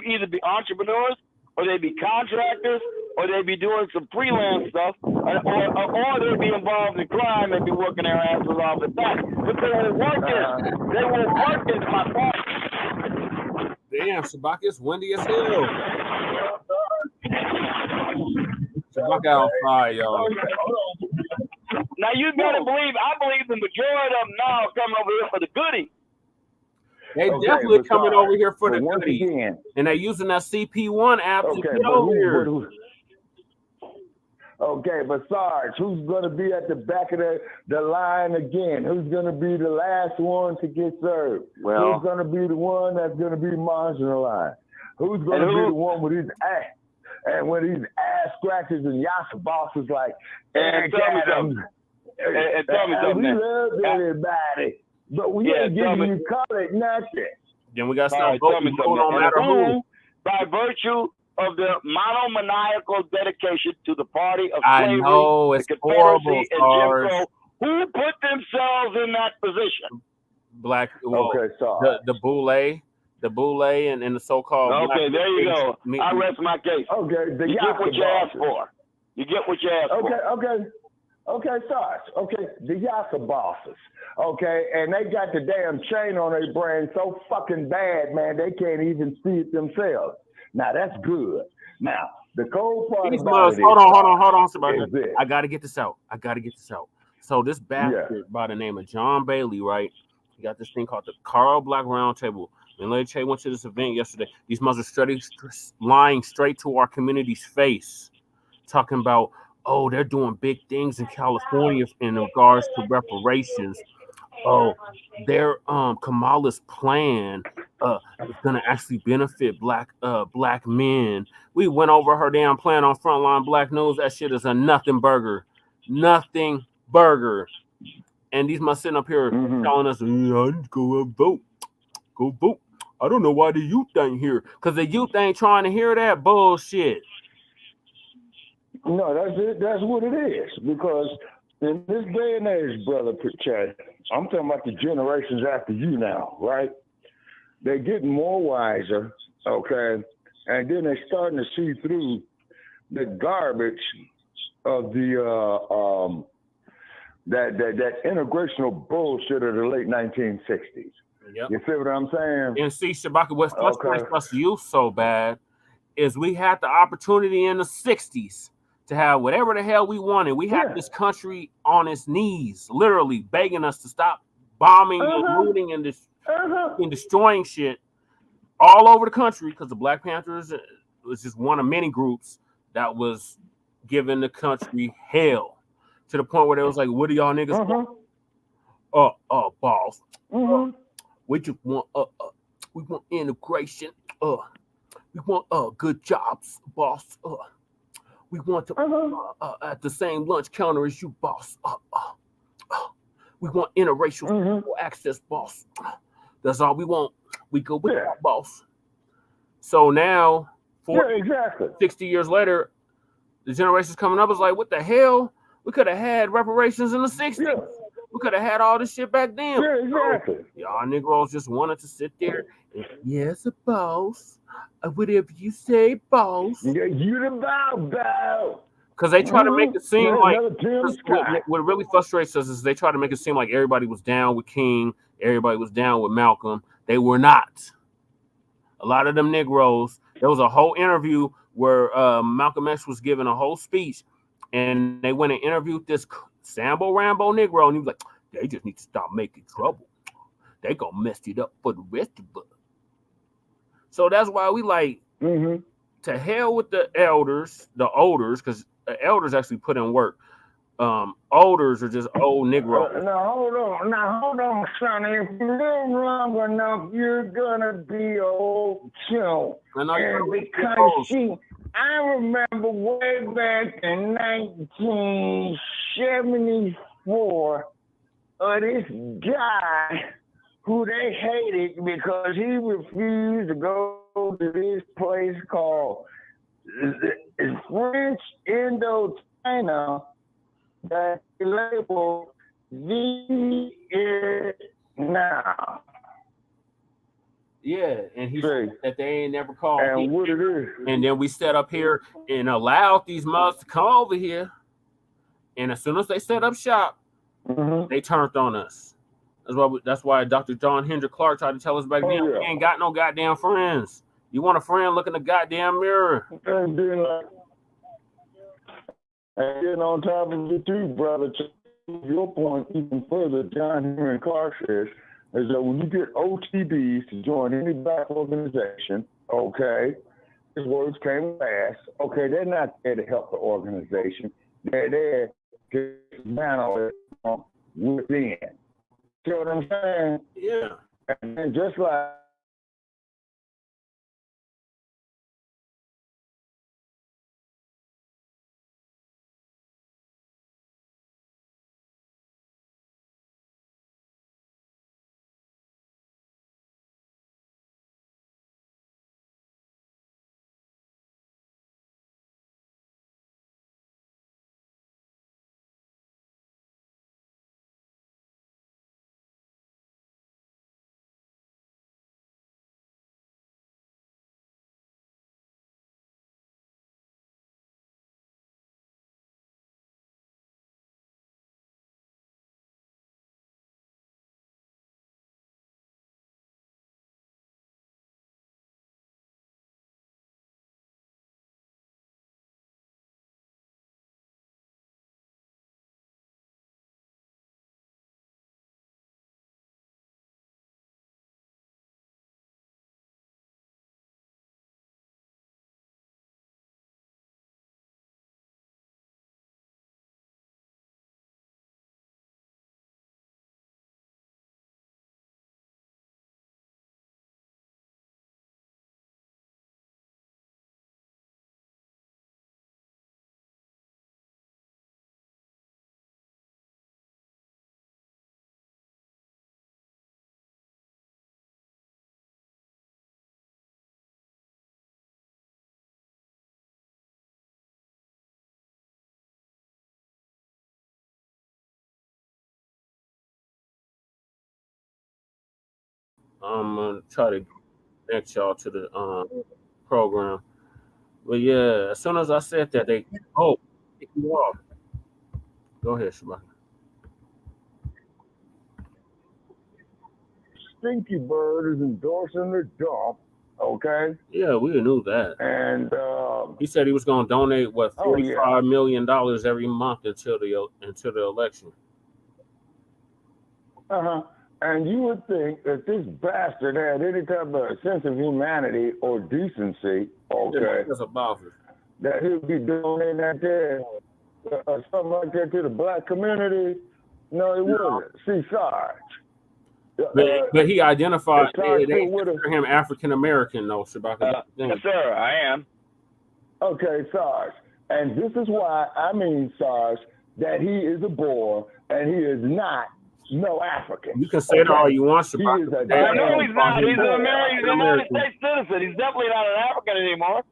either be entrepreneurs, or they'd be contractors, or they'd be doing some freelance stuff, or they'd be involved in crime and be working their asses off at that. But they were working. They were working, my point. Damn, Shabaka, it's windy as hell. Shabaka on fire, y'all. Now, you better believe, I believe the majority of them now are coming over here for the goodie. They definitely coming over here for the goodie. And they're using that CP1 app to get over here. Okay, but Sarge, who's going to be at the back of the line again? Who's going to be the last one to get served? Well, who's going to be the one that's going to be marginalized? Who's going to be the one with his ass? And with these ass scratches and yassa bosses like Eric Adams. And tell me something. We love everybody, but we ain't giving you color nothing. Then we got to start voting no matter who. By virtue of their monomaniacal dedication to the party of I slavery, know, it's the Confederacy, and Jim horrible, Crow, who put themselves in that position? Black, well, okay, sorry. the boule and the so-called. Okay, black there you go. I rest my case. Okay, you get what you asked for. You get what you asked for. Okay, Sarge. Okay, the yassa bosses. Okay, and they got the damn chain on their brain so fucking bad, man, they can't even see it themselves. Now that's good. Now the cold part about it. Hold on, Shabaka. I gotta get this out. So this bastard by the name of John Bailey, right? He got this thing called the Carl Black Roundtable. And Lady Che went to this event yesterday. These mothers lying straight to our community's face, talking about, oh, they're doing big things in California in regards to reparations. Oh, their Kamala's plan is gonna actually benefit black men. We went over her damn plan on Front Line Blacc News. That shit is a nothing burger. And these must sitting up here telling us, go vote. I don't know why the youth ain't here, because the youth ain't trying to hear that bullshit. No, that's it. That's what it is. Because in this day and age, brother Chad, I'm talking about the generations after you now, right? They're getting more wiser, okay? And then they're starting to see through the garbage of the that integrational bullshit of the late 1960s. Yep. You see what I'm saying? And see, Shabaka, what frustrates us youth so bad is we had the opportunity in the 60s to have whatever the hell we wanted. We had this country on its knees, literally begging us to stop bombing and looting and destroying shit all over the country, because the Black Panthers was just one of many groups that was giving the country hell, to the point where they was like, what do y'all niggas want? Boss. We just want we want integration. We want good jobs, boss. We want to at the same lunch counter as you, boss. We want interracial access, boss. That's all we want. We go with that, boss. So now, 60 years later, the generations coming up is like, what the hell? We could have had reparations in the 60s. Yeah. We could have had all this shit back then. Yeah, exactly. Y'all Negroes just wanted to sit there and, yes, a boss. Whatever you say, boss. Yeah, you the bow. Because they try to make it seem like, what really frustrates us is they try to make it seem like everybody was down with King, everybody was down with Malcolm. They were not. A lot of them Negroes, there was a whole interview where Malcolm X was giving a whole speech, and they went and interviewed this Sambo Rambo Negro, and he was like, they just need to stop making trouble. They gonna mess it up for the rest of us. So that's why we like, to hell with the elders, the olders, because the elders actually put in work. Olders are just old Negroes. Now hold on, Sonny. If you live long enough, you're gonna be old too. Because I remember way back in 1974, this guy who they hated because he refused to go to this place called French Indochina that they labeled Vietnam. Yeah, and he said that they ain't never called. And what it is. And then we set up here and allowed these mothers to come over here. And as soon as they set up shop, they turned on us. That's why Dr. John Hendrick Clark tried to tell us back then, we ain't got no goddamn friends. You want a friend, look in the goddamn mirror. And then on top of it too, brother, to your point even further, John Hendrick Clark says, is that when you get OTBs to join any black organization, okay, his words came last, okay, they're not there to help the organization. They're there to manage it within. See what I'm saying? Yeah. And then just like I'm gonna try to connect y'all to the program. But yeah, as soon as I said that, they kick you off. Go ahead, Shabaka. Stinky Bird is endorsing the dump, okay? Yeah, we knew that. And he said he was going to donate $45 million every month until the election. And you would think that this bastard had any type of sense of humanity or decency, okay? That's about it. That he would be donating that there, something like that to the black community. No, he wouldn't. See, Sarge. But he identified they consider him African American, though, Shabaka. Yes, sir, I am. Okay, Sarge. And this is why I mean, Sarge, that he is a Boer and he is not no African. You can say that all you want, Shabaka. No, he's not. He's an American, United States citizen. He's definitely not an African anymore.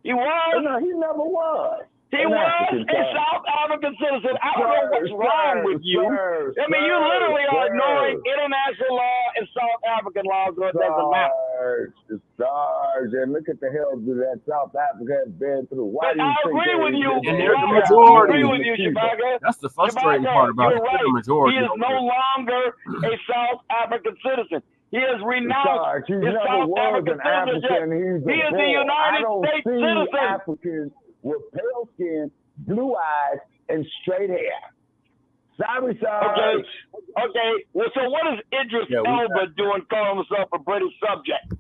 He was. No, he never was. He was a South African citizen. I don't know what's wrong with you. I mean, you literally are ignoring international law and South African law, so it doesn't matter. Sarge, and look at the hell that South Africa has been through. Why do you think agree with you. And they're the majority. I agree with you, Shabaka. That's the frustrating part about it. Right. The majority. He is no longer a South African citizen. He has renounced his South African citizenship. He is a United States citizen. Africans with pale skin, blue eyes, and straight hair. Sorry, Sarge. Okay. Well, so what is Idris Elba doing calling himself a British subject?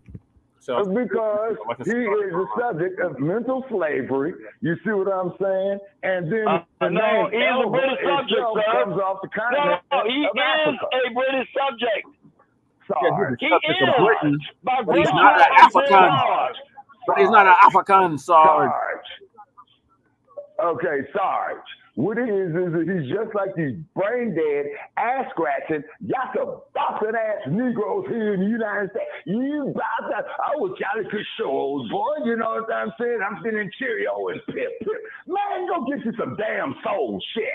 So, because he is the subject of mental slavery. You see what I'm saying? And then no, he is a British subject, sir. Comes off the continent he is a British subject. Sarge. He is. But he's not an African. But he's not an African, Sarge. Okay, Sarge. What it is he's just like these brain dead, ass scratching, yaka boxing ass Negroes here in the United States. You about that? I was Charlie Shows, boy. You know what I'm saying? I'm sitting Cheerio and pip. Man, go get you some damn soul shit.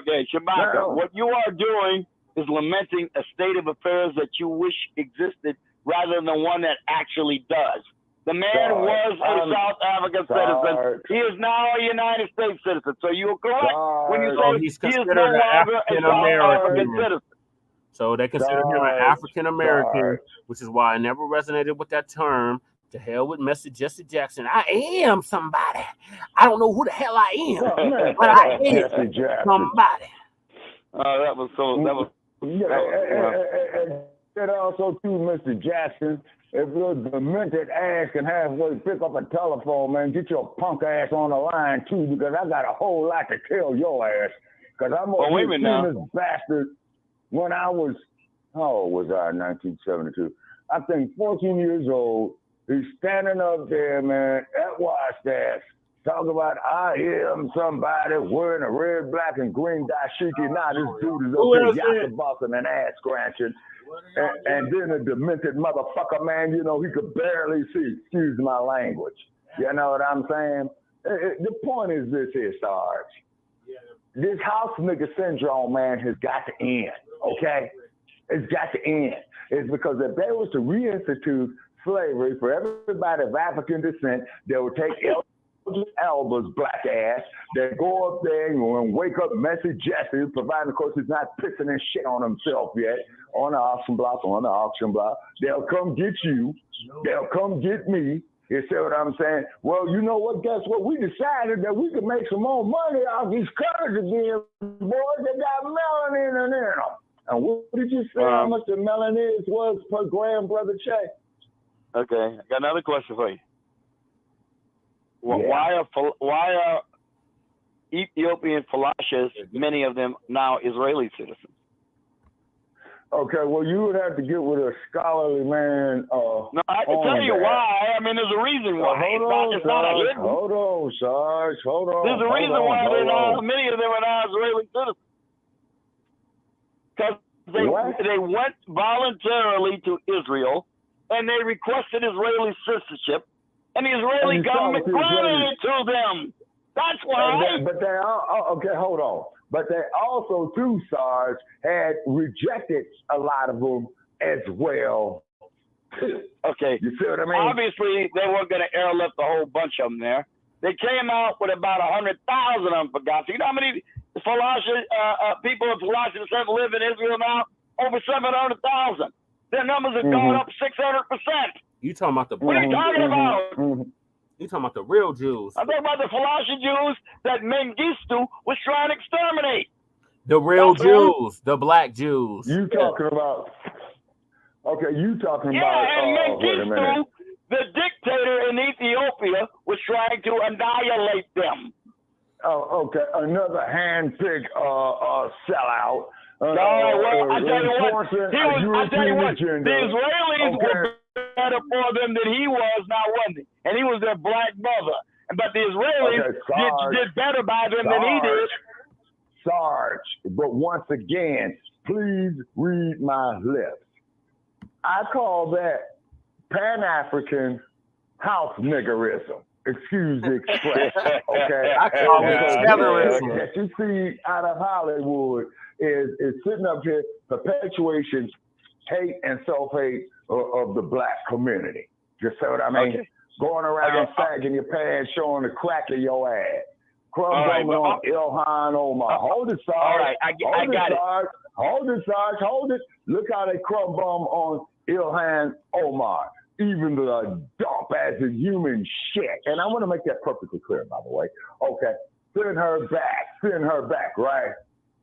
Okay, Shabaka, what you are doing is lamenting a state of affairs that you wish existed rather than one that actually does. The man was a South African citizen. He is now a United States citizen. So you're correct when you say he's he is considered no an longer a South African citizen. So they consider him an African American, which is why I never resonated with that term. To hell with Mr. Jesse Jackson. I am somebody. I don't know who the hell I am, but I am somebody. That was so. That was. And also too, Mr. Jackson. If your demented ass can halfway pick up a telephone, man, get your punk ass on the line too, because I got a whole lot to tell your ass. Because I'm over here seeing this bastard when I was, how old was I in 1972? I think 14 years old. He's standing up there, man, at Wastash, talking about I am somebody wearing a red, black, and green dashiki. Now this dude is up here yaka boxing and ass scratching. And then a demented motherfucker, man, you know, he could barely see. Excuse my language. You know what I'm saying? The point is this here, Sarge. This house nigga syndrome, man, has got to end, okay? It's got to end. It's because if they was to reinstitute slavery for everybody of African descent, they would take Elba's black ass, they go up there and wake up messy Jesse, providing, of course, he's not pissing and shit on himself yet, on the auction block. They'll come get you. They'll come get me. You see what I'm saying? Well, you know what? Guess what? We decided that we could make some more money off these colors again, boys. They got melanin in them. And what did you say how much the melanin was per gram, Brother Che? Okay, I got another question for you. Why are Ethiopian Falashas, many of them now Israeli citizens? Okay, well, you would have to get with a scholarly man. No, I can tell you why. I mean, there's a reason why. It's not a hidden. Hold on, Sarge. Hold on. There's a reason why many of them are now Israeli citizens. Because they went voluntarily to Israel and they requested Israeli citizenship, and the Israeli government granted it to them. That's why. But they okay, hold on. But they also, too, Sarge, had rejected a lot of them as well. Okay. You see what I mean? Obviously, they weren't going to airlift a whole bunch of them there. They came out with about 100,000 of them for Gaza. You know how many people of Falasha descent live in Israel now? Over 700,000. Their numbers have gone up 600%. You talking about the What are you talking about? You talking about the real Jews? I'm talking about the Falasha Jews that Mengistu was trying to exterminate. The real Jews, the black Jews. You talking about? Okay, you talking about? Yeah, and Mengistu, the dictator in Ethiopia, was trying to annihilate them. Oh, okay. Another hand-picked sellout. I tell you what, the Israelis were better for them than he was, now wasn't he? And he was their black brother. But the Israelis did better by them than he did. Sarge, but once again, please read my lips. I call that Pan-African house niggerism. Excuse the expression, okay? I call it terrorism. That you see out of Hollywood is sitting up here perpetuation, hate and self-hate of the black community. You see what I mean? Okay. Going around sagging your pants, showing the crack of your ass. Crumbling on Ilhan Omar. Hold it, Sarge. All right, I got it. Hold it, Sarge. Hold it. Look how they crumb bum on Ilhan Omar. Even the dump as a human shit. And I want to make that perfectly clear, by the way. Okay. Send her back, right?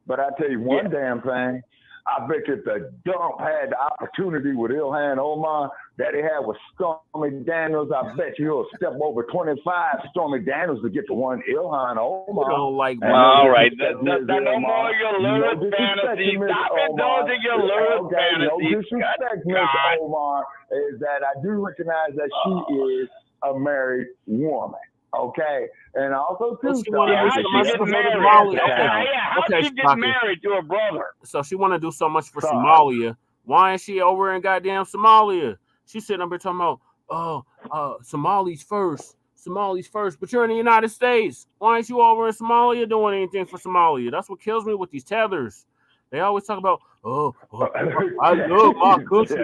But I tell you one damn thing. I bet if the dump had the opportunity with Ilhan Omar that he had with Stormy Daniels, I bet you'll step over 25 Stormy Daniels to get to one Ilhan Omar. You don't like all right. No more your lurid fantasy. Stop indulging your lurid fantasy. No disrespect, Miss Omar, is that I do recognize that she is a married woman. Okay, and also too. How she get married? How she get married to her brother? So she want to do so much for Somalia. Why is she over in goddamn Somalia? She's sitting up here talking about, Somalis first. Somalis first, but you're in the United States. Why ain't you over in Somalia doing anything for Somalia? That's what kills me with these tethers. They always talk about, I love my country.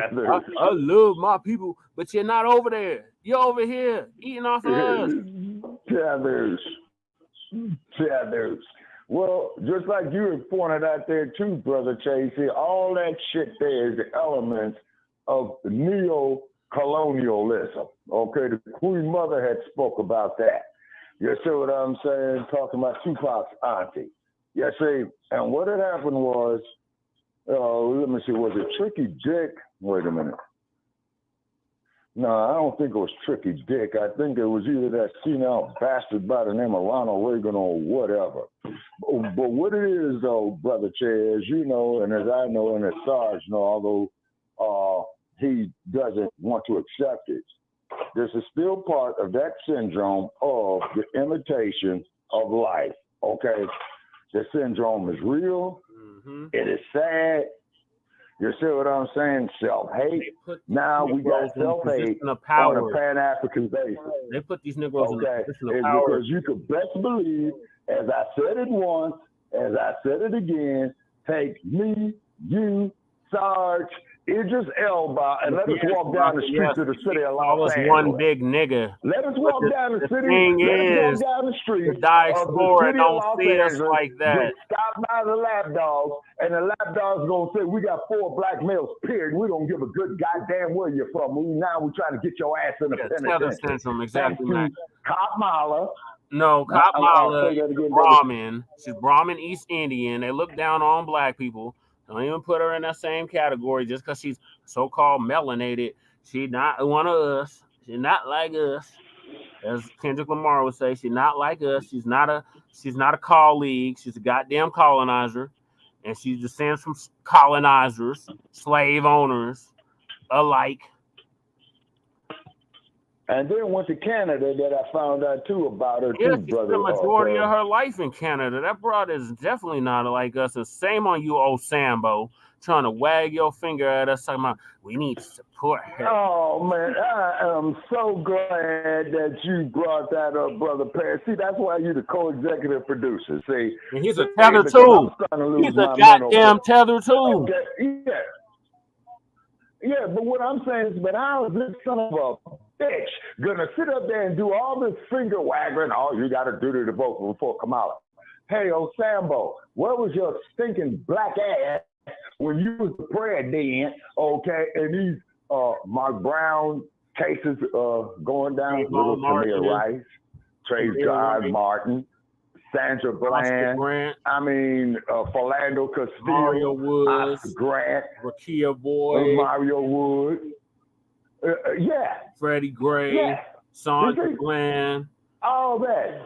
I love my people, but you're not over there. You're over here eating off of us. Tethers. Well, just like you pointed out there too, Brother Chase, all that shit there is the elements of neo-colonialism. Okay, the Queen Mother had spoke about that. You see what I'm saying? Talking about Tupac's auntie. You see, and what had happened was, let me see, was it Tricky Dick? Wait a minute. No, I don't think it was Tricky Dick. I think it was either that senile bastard by the name of Ronald Reagan or whatever. But what it is, though, Brother Che, as you know, and as I know, and as Sarge know, although he doesn't want to accept it, this is still part of that syndrome of the imitation of life, okay? The syndrome is real. Mm-hmm. It is sad. You see what I'm saying? Self-hate. Now we got self-hate on a Pan-African basis. They put these Negroes in the position of power. Because you could best believe, as I said it once, as I said it again, take me, you, Sarge, Idris Elba, and let us walk down the streets of the city of Los Angeles. One big nigga. Let us walk down the city. Let us walk down the street. The diaspora don't see us like that. Stop by the lap dogs, and the lap dogs gonna say, we got 4 black males, period. We don't give a good goddamn where you're from. Now we're trying to get your ass in the penitentiary. Syndrome, exactly, man. Cop Mala. No, Cop Mala is Brahmin. She's Brahmin East Indian. They look down on black people. Don't even put her in that same category just because she's so-called melanated. She's not one of us. She's not like us. As Kendrick Lamar would say, she's not like us. She's not a colleague. She's a goddamn colonizer. And she descends from colonizers, slave owners alike. And then went to Canada that I found out too about her too, she brother. Spent the majority of her life in Canada. That broad is definitely not like us. The same on you, old Sambo, trying to wag your finger at us, talking about we need to support her. Oh man, I am so glad that you brought that up, brother Perry. See, that's why you're the co-executive producer. See, and he's a tether too. He's a goddamn tether too. Okay. Yeah, but what I'm saying is, but how is this son of a bitch gonna sit up there and do all this finger wagging? All you got to do to the vote before Kamala. Hey, old Sambo, where was your stinking black ass when you was the president? Okay, and these Mark Brown cases going down. Little Tamir Rice, Trey John Martin, Sandra Bland, I mean, Philando Castillo, Mario Woods, Oscar Grant, Rakia Boyd, Mario Woods, Freddie Gray, Sandra Bland, all that.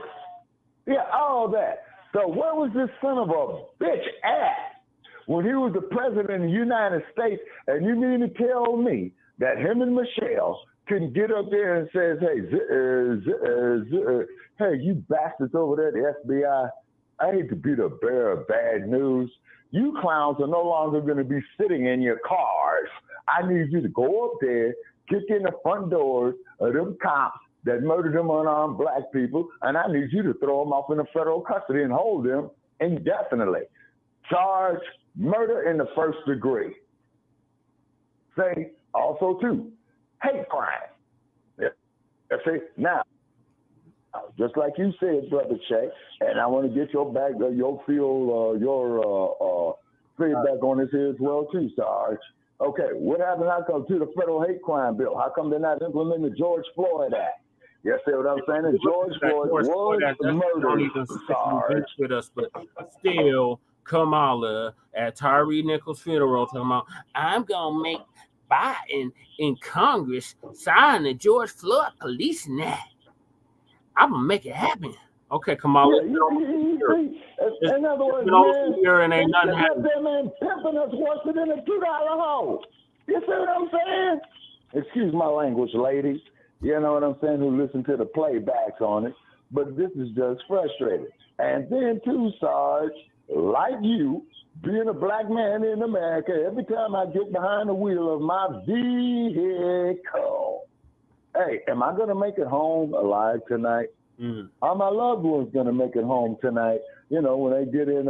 Yeah, all that. So where was this son of a bitch at when he was the president of the United States? And you mean to tell me that him and Michelle couldn't get up there and says, hey, you bastards over there, the FBI, I hate to be the bearer of bad news. You clowns are no longer going to be sitting in your cars. I need you to go up there, kick in the front doors of them cops that murdered them unarmed black people, and I need you to throw them off into federal custody and hold them indefinitely. Charge murder in the first degree. Say, also, too, hate crime. Yeah. See, now, just like you said, Brother Che, and I want to get your feedback on this here as well, too, Sarge. Okay, what happened how come to the federal hate crime bill? How come they're not implementing the George Floyd Act? You see what I'm saying? And George Floyd was murdered, Sarge. With us, but still, Kamala at Tyree Nichols' funeral talking about, I'm going to make Biden in Congress sign the George Floyd Policing Act. I'm going to make it happen. Okay, Kamala. In other words, and ain't nothing happening. That man pimping us worse than a $2 hole. You see what I'm saying? Excuse my language, ladies. You know what I'm saying? Who listen to the playbacks on it. but this is just frustrating. And then too, Sarge, like you, being a black man in America, every time I get behind the wheel of my vehicle, hey, am I gonna make it home alive tonight? Are my loved ones gonna make it home tonight? You know, when they get in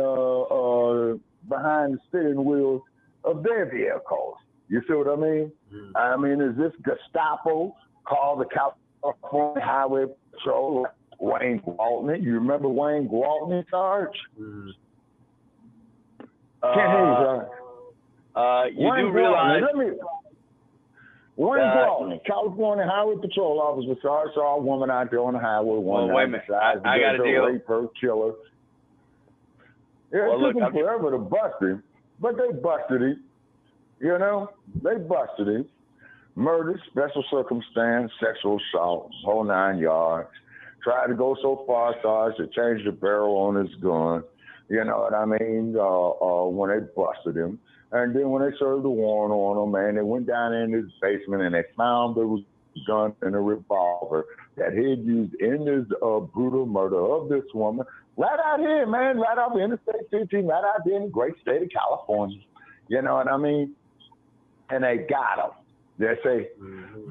behind the steering wheels of their vehicles. You see what I mean? I mean, is this Gestapo called the California Highway Patrol? Wayne Gwaltney, you remember Wayne Gwaltney, Sarge? Can't hear you, Sarge. You do realize. Wayne Gwaltney, California Highway Patrol officer, Sarge, saw a woman out there on the highway one night. Wait a minute, I got a deal. Rape her, kill her. Yeah, it took them forever to bust him, but they busted him. You know, they busted him. Murder, special circumstance, sexual assault, whole 9 yards. Tried to go so far, Sarge, to change the barrel on his gun. You know what I mean? When they busted him. And then when they served a warrant on him, man, they went down in his basement and they found there was a gun and a revolver that he had used in this brutal murder of this woman. Right out here, man, right off Interstate 15, right out there in the great state of California. You know what I mean? And they got him. They say,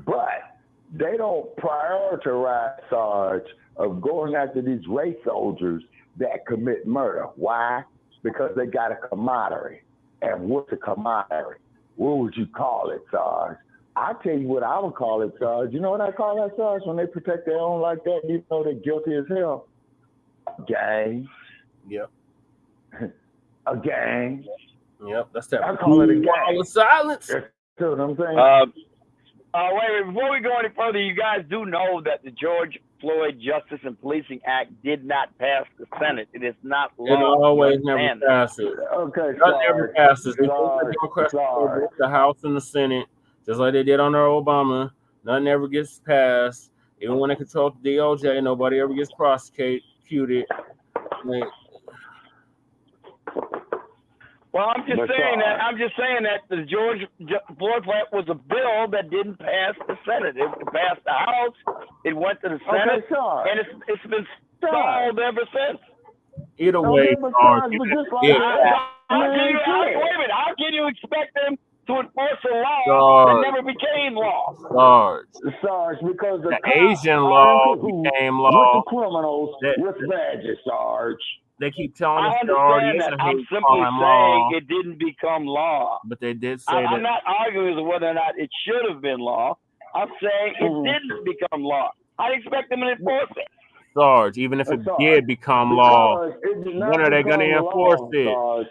but they don't prioritize, Sarge, of going after these race soldiers that commit murder. Why? Because they got a camaraderie. And what's a camaraderie? What would you call it, Sarge? I'll tell you what I would call it, Sarge. You know what I call that, Sarge? When they protect their own like that, even though they're guilty as hell? Gang. Yep. A gang. Yep, that's that. I call it a gang. Wall of silence. That's what I'm saying. Wait, before we go any further, you guys do know that the George Floyd Justice and Policing Act did not pass the Senate. It is not law. It always never passes. Okay, That never passes. The House and the Senate, just like they did under Obama, nothing ever gets passed. Even when they control the DOJ, nobody ever gets prosecuted. Well, I'm just saying that the George Floyd was a bill that didn't pass the Senate. It passed the House, it went to the Senate, and it's been stalled ever since. Either way, how can you expect them to enforce a law that never became law? Sarge, because the Asian law became law. With the criminals with badges, Sarge. They keep telling us I'm simply saying it didn't become law. But they did say that. I'm not arguing as whether or not it should have been law. I'm saying it didn't become law. I expect them to enforce it. Sarge, even if it did become law, when are they going to enforce it? Sarge.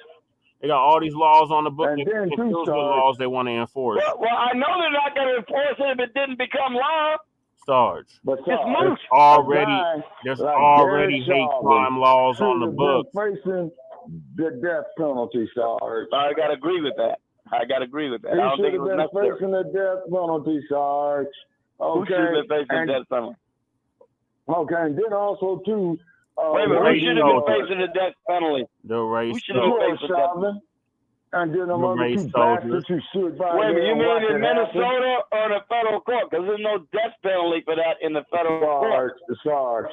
They got all these laws on the book. And then the laws they want to enforce. Well, I know they're not going to enforce it if it didn't become law. Sarge, but there's already hate crime laws on the books. Facing the death penalty, Sarge. I got to agree with that. I don't think it was necessary. Facing the death penalty, Sarge. Okay. Who should have been facing the death penalty? Okay, and then also too. Wait a minute, who should have been facing the death penalty? The race. Who should have been facing the death penalty? And then among the two bastards who stood by. Wait a minute, you mean in Minnesota or the federal court? Because there's no death penalty for that in the federal court. Sarge.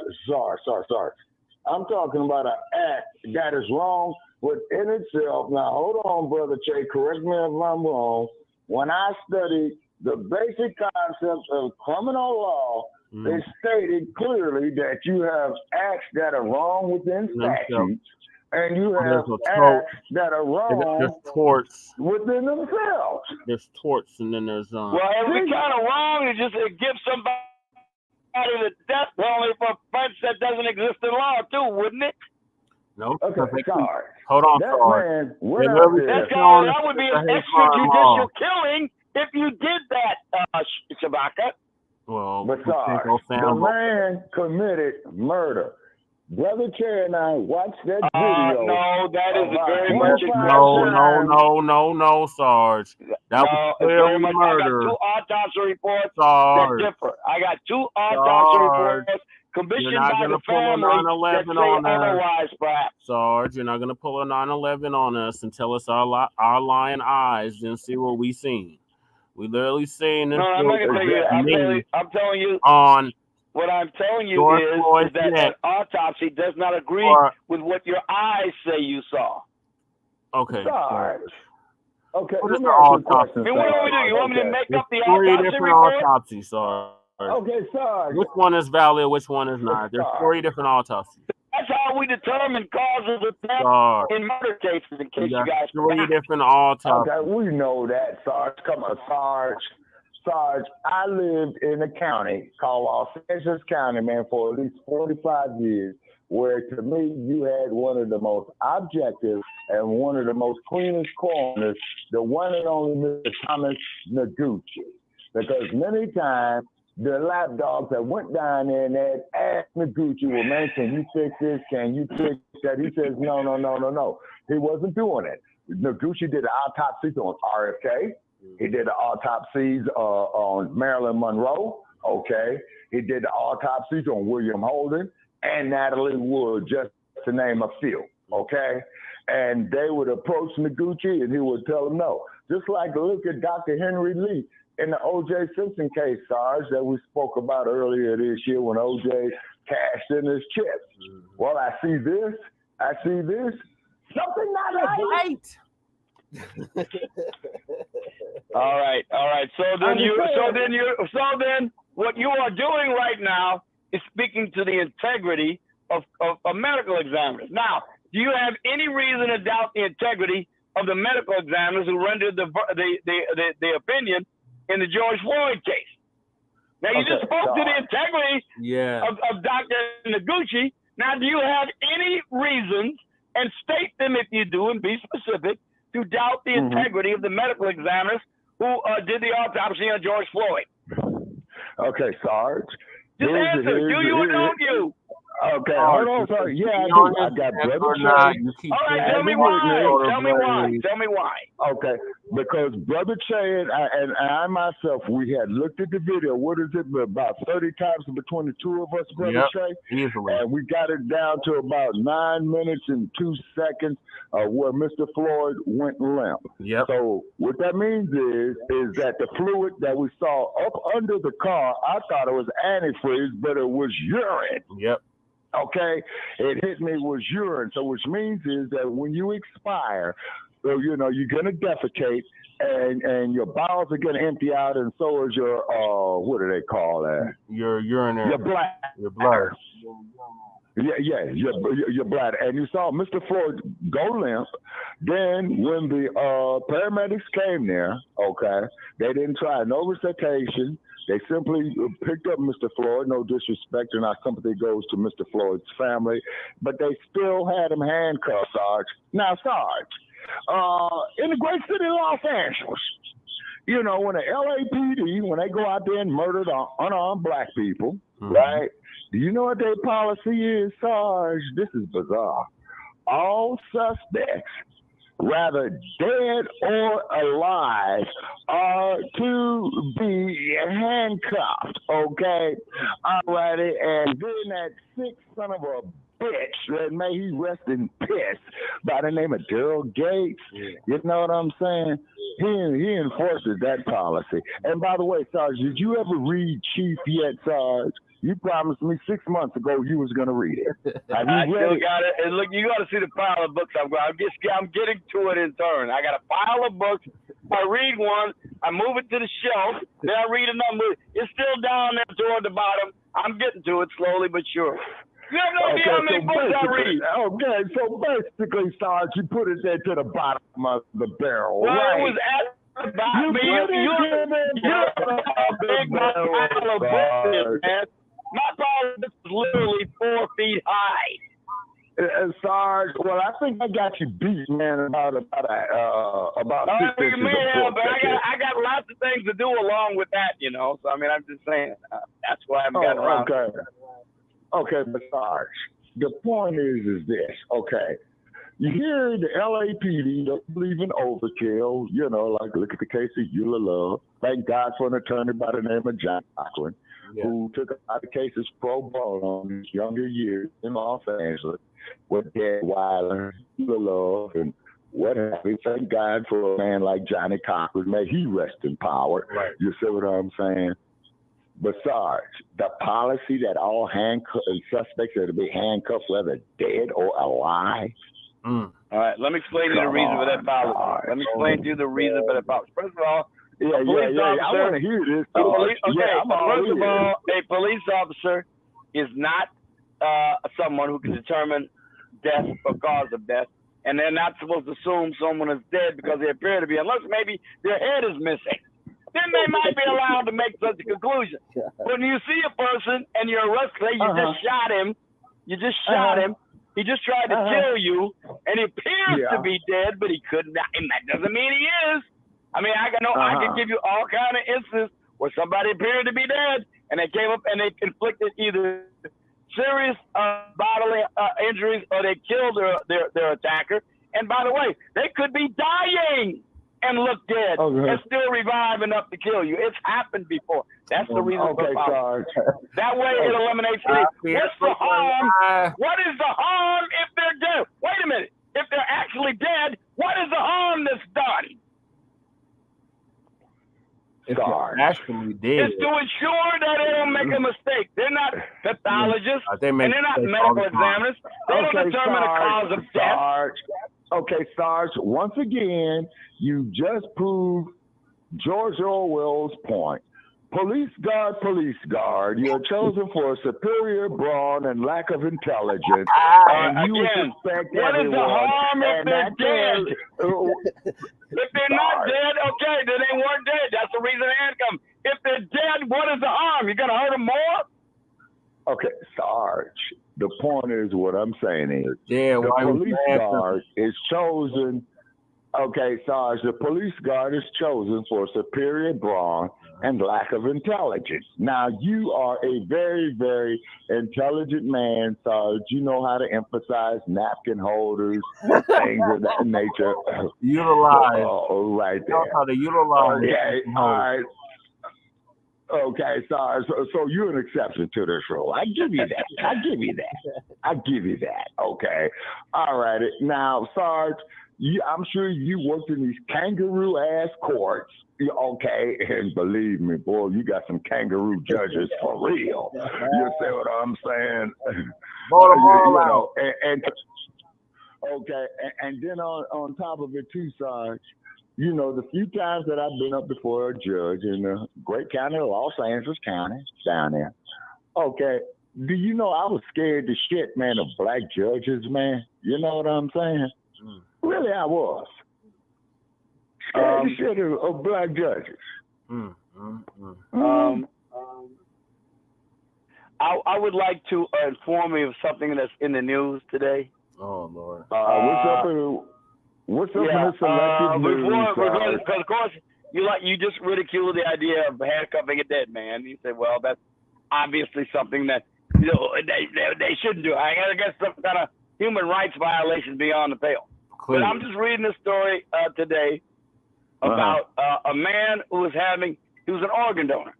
I'm talking about an act that is wrong within itself. Now, hold on, Brother Che. Correct me if I'm wrong. When I studied the basic concepts of criminal law, it stated clearly that you have acts that are wrong within statutes. And you have acts that are wrong within themselves. There's torts, and then there's Well, it'd be kind of wrong to just give somebody the death penalty for offense that doesn't exist in law, too, wouldn't it? No. Okay, sorry. Hold on, that sorry. That would be an extrajudicial killing if you did that, Shabaka. Well, but sorry, the man committed murder. Brother Chair and I watched that video. No, that is very much No, Sarge. That was clearly murder. I got 2 autopsy reports Sarge. that differ. I got 2 autopsy reports commissioned by the family that say otherwise, perhaps. Sarge, you're not going to pull a 9/11 on us and tell us our lying eyes and see what we seen. We literally seen this. No, I'm not going to tell you. I'm telling you. On What I'm telling you George is Floyd's that neck. an autopsy does not agree with what your eyes say you saw. Okay. Sarge. Okay. What Let is me the ask you a autopsy? question. Then what do we do? You want me to Okay. make up the Three autopsy different report? autopsies, Sarge. Okay, Sarge. Which one is valid? Which one is not? There's 3 different autopsies. That's how we determine causes of death Sarge. in murder cases, in case You you got guys 3 forgot. different autopsies. Okay, we know that, Sarge. Come on, Sarge. Sarge, I lived in a county called Los Angeles County, man, for at least 45 years, where to me, you had one of the most objective and one of the most cleanest coroners, the one and only Mr. Thomas Noguchi. Because many times, the lapdogs that went down there and they asked Noguchi, well, man, can you fix this? Can you fix that? He says, no. He wasn't doing it. Noguchi did an autopsy on RFK. He did the autopsies on Marilyn Monroe. Okay. He did the autopsies on William Holden and Natalie Wood, just to name a few. Okay. And they would approach Noguchi and he would tell them no. Just like look at Dr. Henry Lee in the O.J. Simpson case, Sarge, that we spoke about earlier this year when O.J. cashed in his chips. Well, I see this. Something not right. All right. So then what you are doing right now is speaking to the integrity of medical examiners. Now, do you have any reason to doubt the integrity of the medical examiners who rendered the opinion in the George Floyd case? Now, you just spoke to the integrity of Dr. Noguchi. Now, do you have any reasons, and state them if you do, and be specific, to doubt the integrity of the medical examiners who did the autopsy on George Floyd? Okay, Sarge. Just answer. Do you or don't you? Okay, hold on, sorry. Yeah, I do. I got Brother Che. All right, tell me why. Tell me why. Okay, because Brother Che and I myself, we had looked at the video. What is it? About 30 times between the two of us, Brother Che. Easily. And we got it down to about 9 minutes and 2 seconds where Mr. Floyd went limp. Yep. So what that means is that the fluid that we saw up under the car, I thought it was antifreeze, but it was urine. Yep. Okay, it hit me was urine. So which means is that when you expire, you're gonna defecate and your bowels are gonna empty out, and so is your what do they call that? Your urinary. Your bladder. Yeah, your bladder. And you saw Mr. Floyd go limp. Then when the paramedics came there, okay, they didn't try no resuscitation. They simply picked up Mr. Floyd, no disrespect, and our sympathy goes to Mr. Floyd's family, but they still had him handcuffed, Sarge. Now, Sarge, in the great city of Los Angeles, when the LAPD, when they go out there and murder the unarmed black people, right? Do you know what their policy is, Sarge? This is bizarre. All suspects, rather dead or alive, are to be handcuffed, okay? All righty, and then that sick son of a bitch, and may he rest in piss, by the name of Daryl Gates, you know what I'm saying? He enforces that policy. And by the way, Sarge, did you ever read Chief yet, Sarge? You promised me 6 months ago you was gonna read it. I still got it. And look, you got to see the pile of books I'm getting to it in turn. I got a pile of books. I read one, I move it to the shelf, then I read another. It's still down there toward the bottom. I'm getting to it slowly but sure. You have no idea how many books I read. Okay, so basically, Sarge, you put it there to the bottom of the barrel, well, right? It was at the bottom. You're a big pile of books, man. My pile is literally 4 feet high. Sarge, well, I think I got you beat, man, about 6 inches. But I got lots of things to do along with that, So, I mean, I'm just saying. That's why I haven't gotten around. Okay, but Sarge, the point is this, okay? You hear the LAPD don't believe in overkill, like look at the case of Eula Love. Thank God for an attorney by the name of John Cochran, who took a lot of cases pro bono in his younger years in Los Angeles with Ted Weiler, Eula Love, and what have you. Thank God for a man like Johnny Cochran. May he rest in power. Right. You see what I'm saying? But Sarge, the policy that all suspects are to be handcuffed, whether dead or alive. All right, let me explain to you the reason for that policy. Let me explain to you the reason for that policy. First of all, a police officer. I want to hear this. First of all, a police officer is not someone who can determine death or cause of death, and they're not supposed to assume someone is dead because they appear to be, unless maybe their head is missing. Then they might be allowed to make such a conclusion. When you see a person and you're arrested, you just shot him. You just shot him. He just tried to kill you, and he appears to be dead, but he couldn't. And that doesn't mean he is. I mean, I can give you all kind of instances where somebody appeared to be dead, and they came up and they inflicted either serious bodily injuries or they killed their attacker. And by the way, they could be dying and look dead and still revive enough to kill you. It's happened before. That's the reason for Sarge. That way it eliminates what's the harm? What is the harm if they're dead? Wait a minute. If they're actually dead, what is the harm that's done? If they're actually dead. It's to ensure that they don't make a mistake. They're not pathologists, and they're not medical examiners. They don't determine the cause of death. Okay, Sarge, once again, you just proved George Orwell's point. Police guard, you're chosen for superior brawn and lack of intelligence. And you suspect what is the harm if they're dead? If they're not dead, okay, then they weren't dead. That's the reason they didn't come. If they're dead, what is the harm? You're going to hurt them more? Okay, Sarge, the point is what I'm saying is the police guard is chosen. Okay, Sarge, the police guard is chosen for superior brawn and lack of intelligence. Now, you are a very, very intelligent man, Sarge. You know how to emphasize napkin holders, things of that nature. Utilize. Right there. You know how to utilize. Okay, all right. Okay, Sarge. So you're an exception to this rule. I give you that. Okay. All right. Now, Sarge, I'm sure you worked in these kangaroo-ass courts. Okay, and believe me, boy, you got some kangaroo judges for real. You see what I'm saying? And then on top of it too, Sarge, you know, the few times that I've been up before a judge in the great county of Los Angeles County, down there. Okay, do you know I was scared to shit, man, of black judges, man? You know what I'm saying? Really, I was. Scared to shit of black judges. I would like to inform you of something that's in the news today. Oh, Lord. What's up in the selected news? Because of course, you just ridiculed the idea of handcuffing a dead man. You said, well, that's obviously something that they shouldn't do. I guess some kind of human rights violation beyond the pale. But I'm just reading this story today about a man who was he was an organ donor,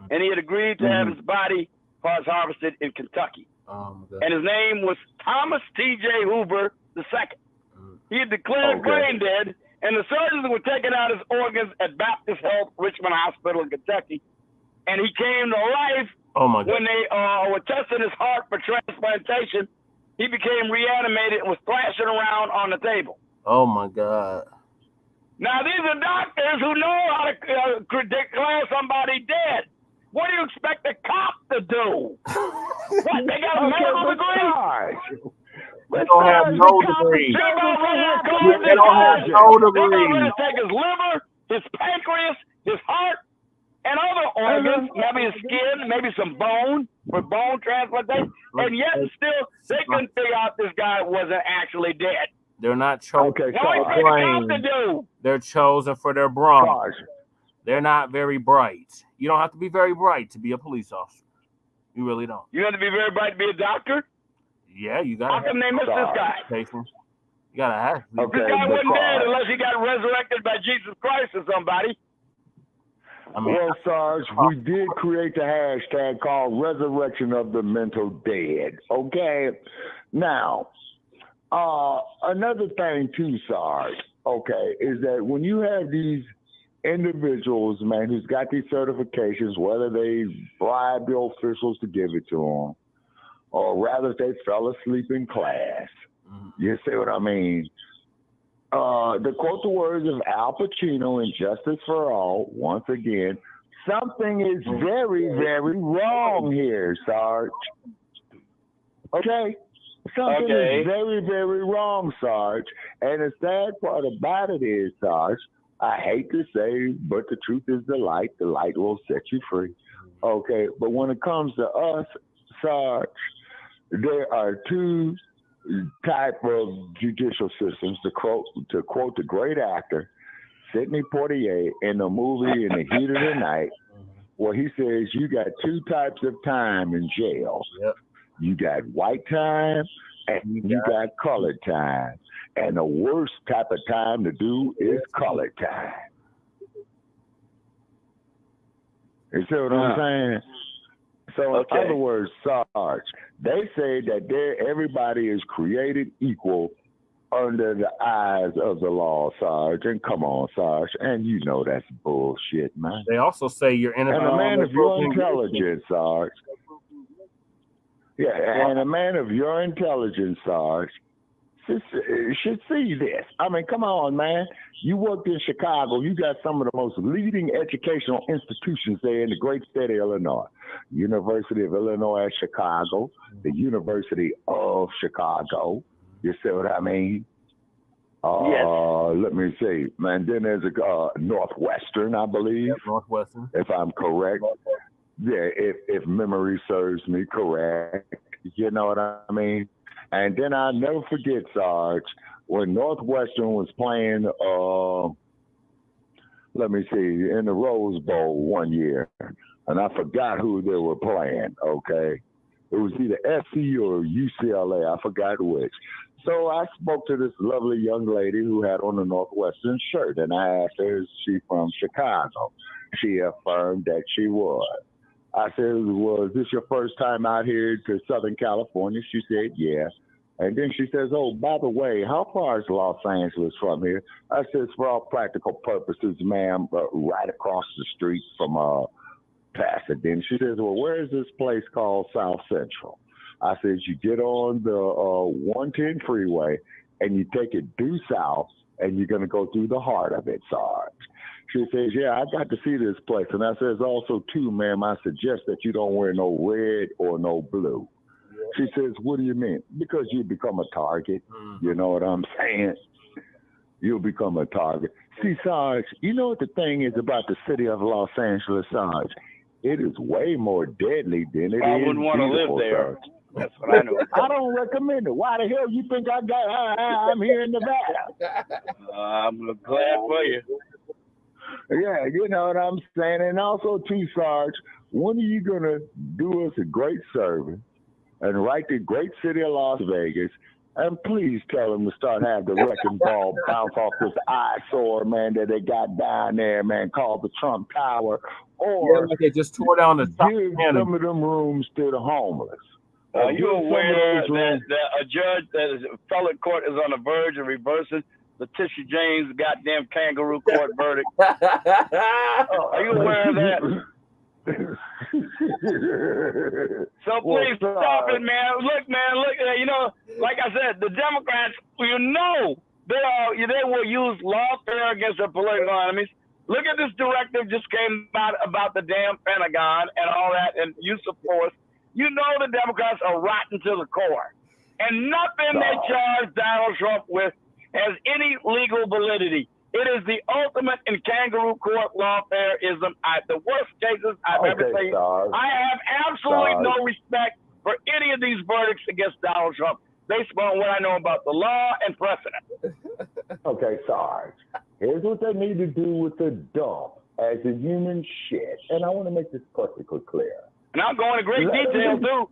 and he had agreed to have his body parts harvested in Kentucky. And his name was Thomas T.J. Hoover II. He had declared brain dead, and the surgeons were taking out his organs at Baptist Health Richmond Hospital in Kentucky. And he came to life when they were testing his heart for transplantation. He became reanimated and was thrashing around on the table. Oh, my God. Now, these are doctors who know how to declare somebody dead. What do you expect the cop to do? What, they got a medical degree? They don't have no degree. They don't have no degree. They're going to take his liver, his pancreas, his heart, and other organs, maybe his skin, maybe some bone for bone transplantation, and yet still they couldn't figure out this guy wasn't actually dead. They're not chosen for their brain. They're chosen for their brawn. They're not very bright. You don't have to be very bright to be a police officer. You really don't. You have to be very bright to be a doctor? Yeah, you got to. How come they missed this guy? You got to have. This guy wasn't dead unless he got resurrected by Jesus Christ or somebody. Well, Sarge, we did create the hashtag called Resurrection of the Mental Dead. Okay? Now, another thing too, Sarge, okay, is that when you have these individuals, man, who's got these certifications, whether they bribe the officials to give it to them, or rather they fell asleep in class. You see what I mean? To quote the words of Al Pacino in Justice for All, once again, something is very, very wrong here, Sarge. Okay? Something is very, very wrong, Sarge. And the sad part about it is, Sarge, I hate to say, but the truth is the light will set you free. Okay, but when it comes to us, Sarge, there are two type of judicial systems, to quote the great actor Sidney Poitier in the movie In the Heat of the Night, where he says you got two types of time in jail. Yep. You got white time and you got colored time. And the worst type of time to do is colored time. You see what I'm saying? So in other words, Sarge, they say that everybody is created equal under the eyes of the law, Sarge. And come on, Sarge. And you know that's bullshit, man. They also say you're in and a man of your intelligence, Sarge. Yeah, and a man of your intelligence, Sarge, should see this. I mean, come on, man. You worked in Chicago. You got some of the most leading educational institutions there in the great state of Illinois. University of Illinois at Chicago, the University of Chicago. You see what I mean? Yes. Let me see. Man, then there's a Northwestern, I believe. Yep, Northwestern. If I'm correct. Yeah, if memory serves me correct. You know what I mean? And then I'll never forget, Sarge, when Northwestern was playing, let me see, in the Rose Bowl one year. And I forgot who they were playing, okay? It was either SC or UCLA. I forgot which. So I spoke to this lovely young lady who had on a Northwestern shirt, and I asked her, is she from Chicago? She affirmed that she was. I said, well, is this your first time out here to Southern California? She said, yeah. And then she says, oh, by the way, how far is Los Angeles from here? I said, for all practical purposes, ma'am, right across the street from Pasadena. She says, well, where is this place called South Central? I said, you get on the 110 freeway and you take it due south and you're going to go through the heart of it, Sarge. She says, yeah, I got to see this place. And I says, also, too, ma'am, I suggest that you don't wear no red or no blue. She says, what do you mean? Because you become a target. You know what I'm saying? You'll become a target. See, Sarge, you know what the thing is about the city of Los Angeles, Sarge? It is way more deadly than it is. I wouldn't want to live there. Sarge. That's what I know. I don't recommend it. Why the hell you think I'm here in Nevada? I'm glad for you. Yeah, you know what I'm saying? And also, too, Sarge, when are you going to do us a great service and write the great city of Las Vegas, and please tell them to start having the wrecking ball bounce off this eyesore, man, that they got down there, man, called the Trump Tower, or like they just tore down the top give some of them rooms to the homeless. Are you aware that a judge that is appellate court is on the verge of reversing Letitia James' goddamn kangaroo court verdict? Are you aware of that? So please stop it, man. Look, you know, like I said, the Democrats, you know, they will use lawfare against their political enemies. Look at this directive just came out about the damn Pentagon and all that and use of force. You know the Democrats are rotten to the core. And nothing they charge Donald Trump with has any legal validity. It is the ultimate in kangaroo court lawfareism. The worst cases I've ever seen. I have absolutely no respect for any of these verdicts against Donald Trump based on what I know about the law and precedent. Okay, Sarge. Here's what they need to do with the dump as a human shit. And I want to make this perfectly clear. And I'm going into great detail, too.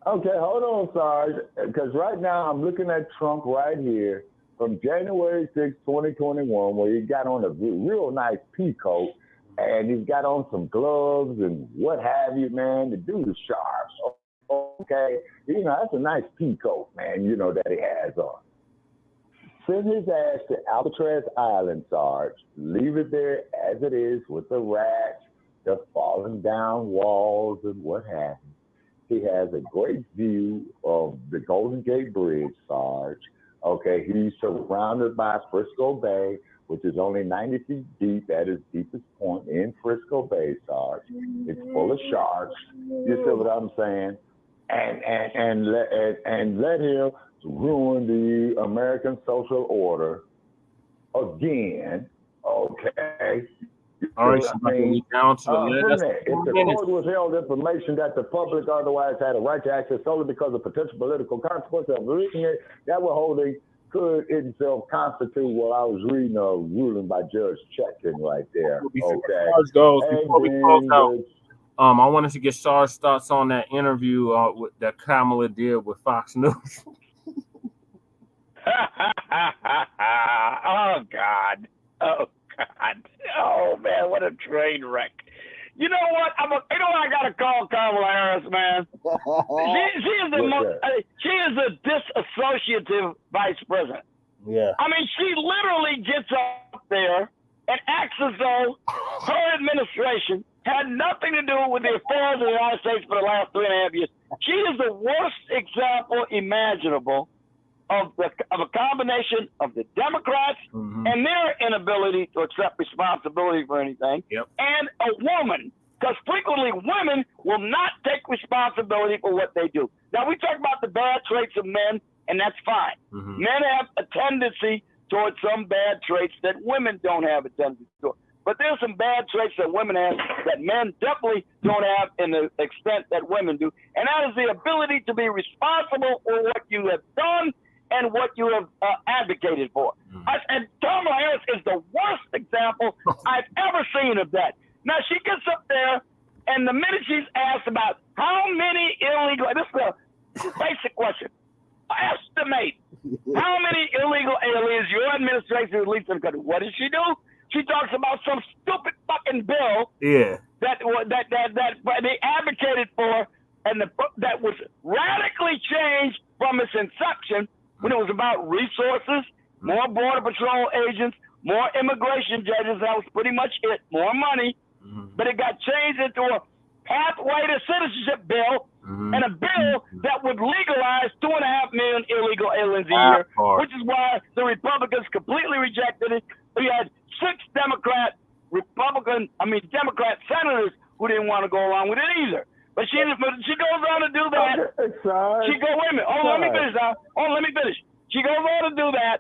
Okay, hold on, Sarge. Because right now I'm looking at Trump right here from January 6, 2021, where he got on a real nice pea coat and he's got on some gloves and what have you, man. The dude is sharp. Okay, you know, that's a nice pea coat, man, you know, that he has on. send his ass to Alcatraz Island, Sarge. Leave it there as it is with the rats, the falling down walls, and what have you. He has a great view of the Golden Gate Bridge, Sarge. Okay, he's surrounded by Frisco Bay, which is only 90 feet deep at its deepest point in Frisco Bay, Sarge. It's full of sharks. You see what I'm saying? And let him ruin the American social order again. Okay. All right, so down to the last. If the court withheld information that the public otherwise had a right to access solely because of potential political consequences of reading it, that withholding could itself constitute what I was reading a ruling by Judge Chetkin right there. Okay. Before we close out, I wanted to get Sarge's thoughts on that interview that Kamala did with Fox News. Oh God. Oh man, what a train wreck. You know what? I gotta call Kamala Harris, man. She is a disassociative vice president. Yeah. I mean, she literally gets up there and acts as though her administration had nothing to do with the affairs of the United States for the last 3.5 years. She is the worst example imaginable of a combination of the Democrats and their inability to accept responsibility for anything, and a woman, because frequently women will not take responsibility for what they do. Now, we talk about the bad traits of men, and that's fine. Men have a tendency towards some bad traits that women don't have a tendency toward. But there's some bad traits that women have that men definitely don't have in the extent that women do, and that is the ability to be responsible for what you have done and what you have advocated for. And Kamala Harris is the worst example I've ever seen of that. Now, she gets up there, and the minute she's asked about how many illegal, this is a basic question, estimate how many illegal aliens your administration released in the country. What does she do? She talks about some stupid fucking bill that they advocated for, and that was radically changed from its inception, when it was about resources, more Border Patrol agents, more immigration judges. That was pretty much it. More money. But it got changed into a pathway to citizenship bill and a bill that would legalize 2.5 million illegal aliens a year, which is why the Republicans completely rejected it. We had 6 Democrat senators who didn't want to go along with it either. But she goes on to do that. Wait a minute. Let me finish now. Let me finish. She goes on to do that,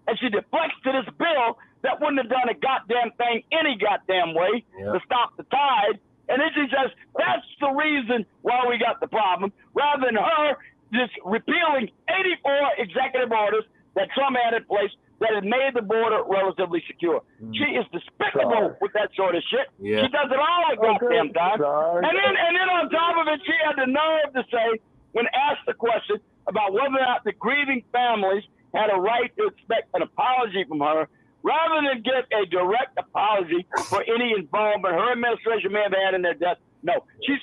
and she deflects to this bill that wouldn't have done a goddamn thing any goddamn way to stop the tide. And then she says, that's the reason why we got the problem, rather than her just repealing 84 executive orders that Trump had in place that had made the border relatively secure. She is despicable with that sort of shit. She does it all the goddamn time. And then on top of it, she had the nerve to say, when asked the question about whether or not the grieving families had a right to expect an apology from her, rather than get a direct apology for any involvement her administration may have had in their death, no. She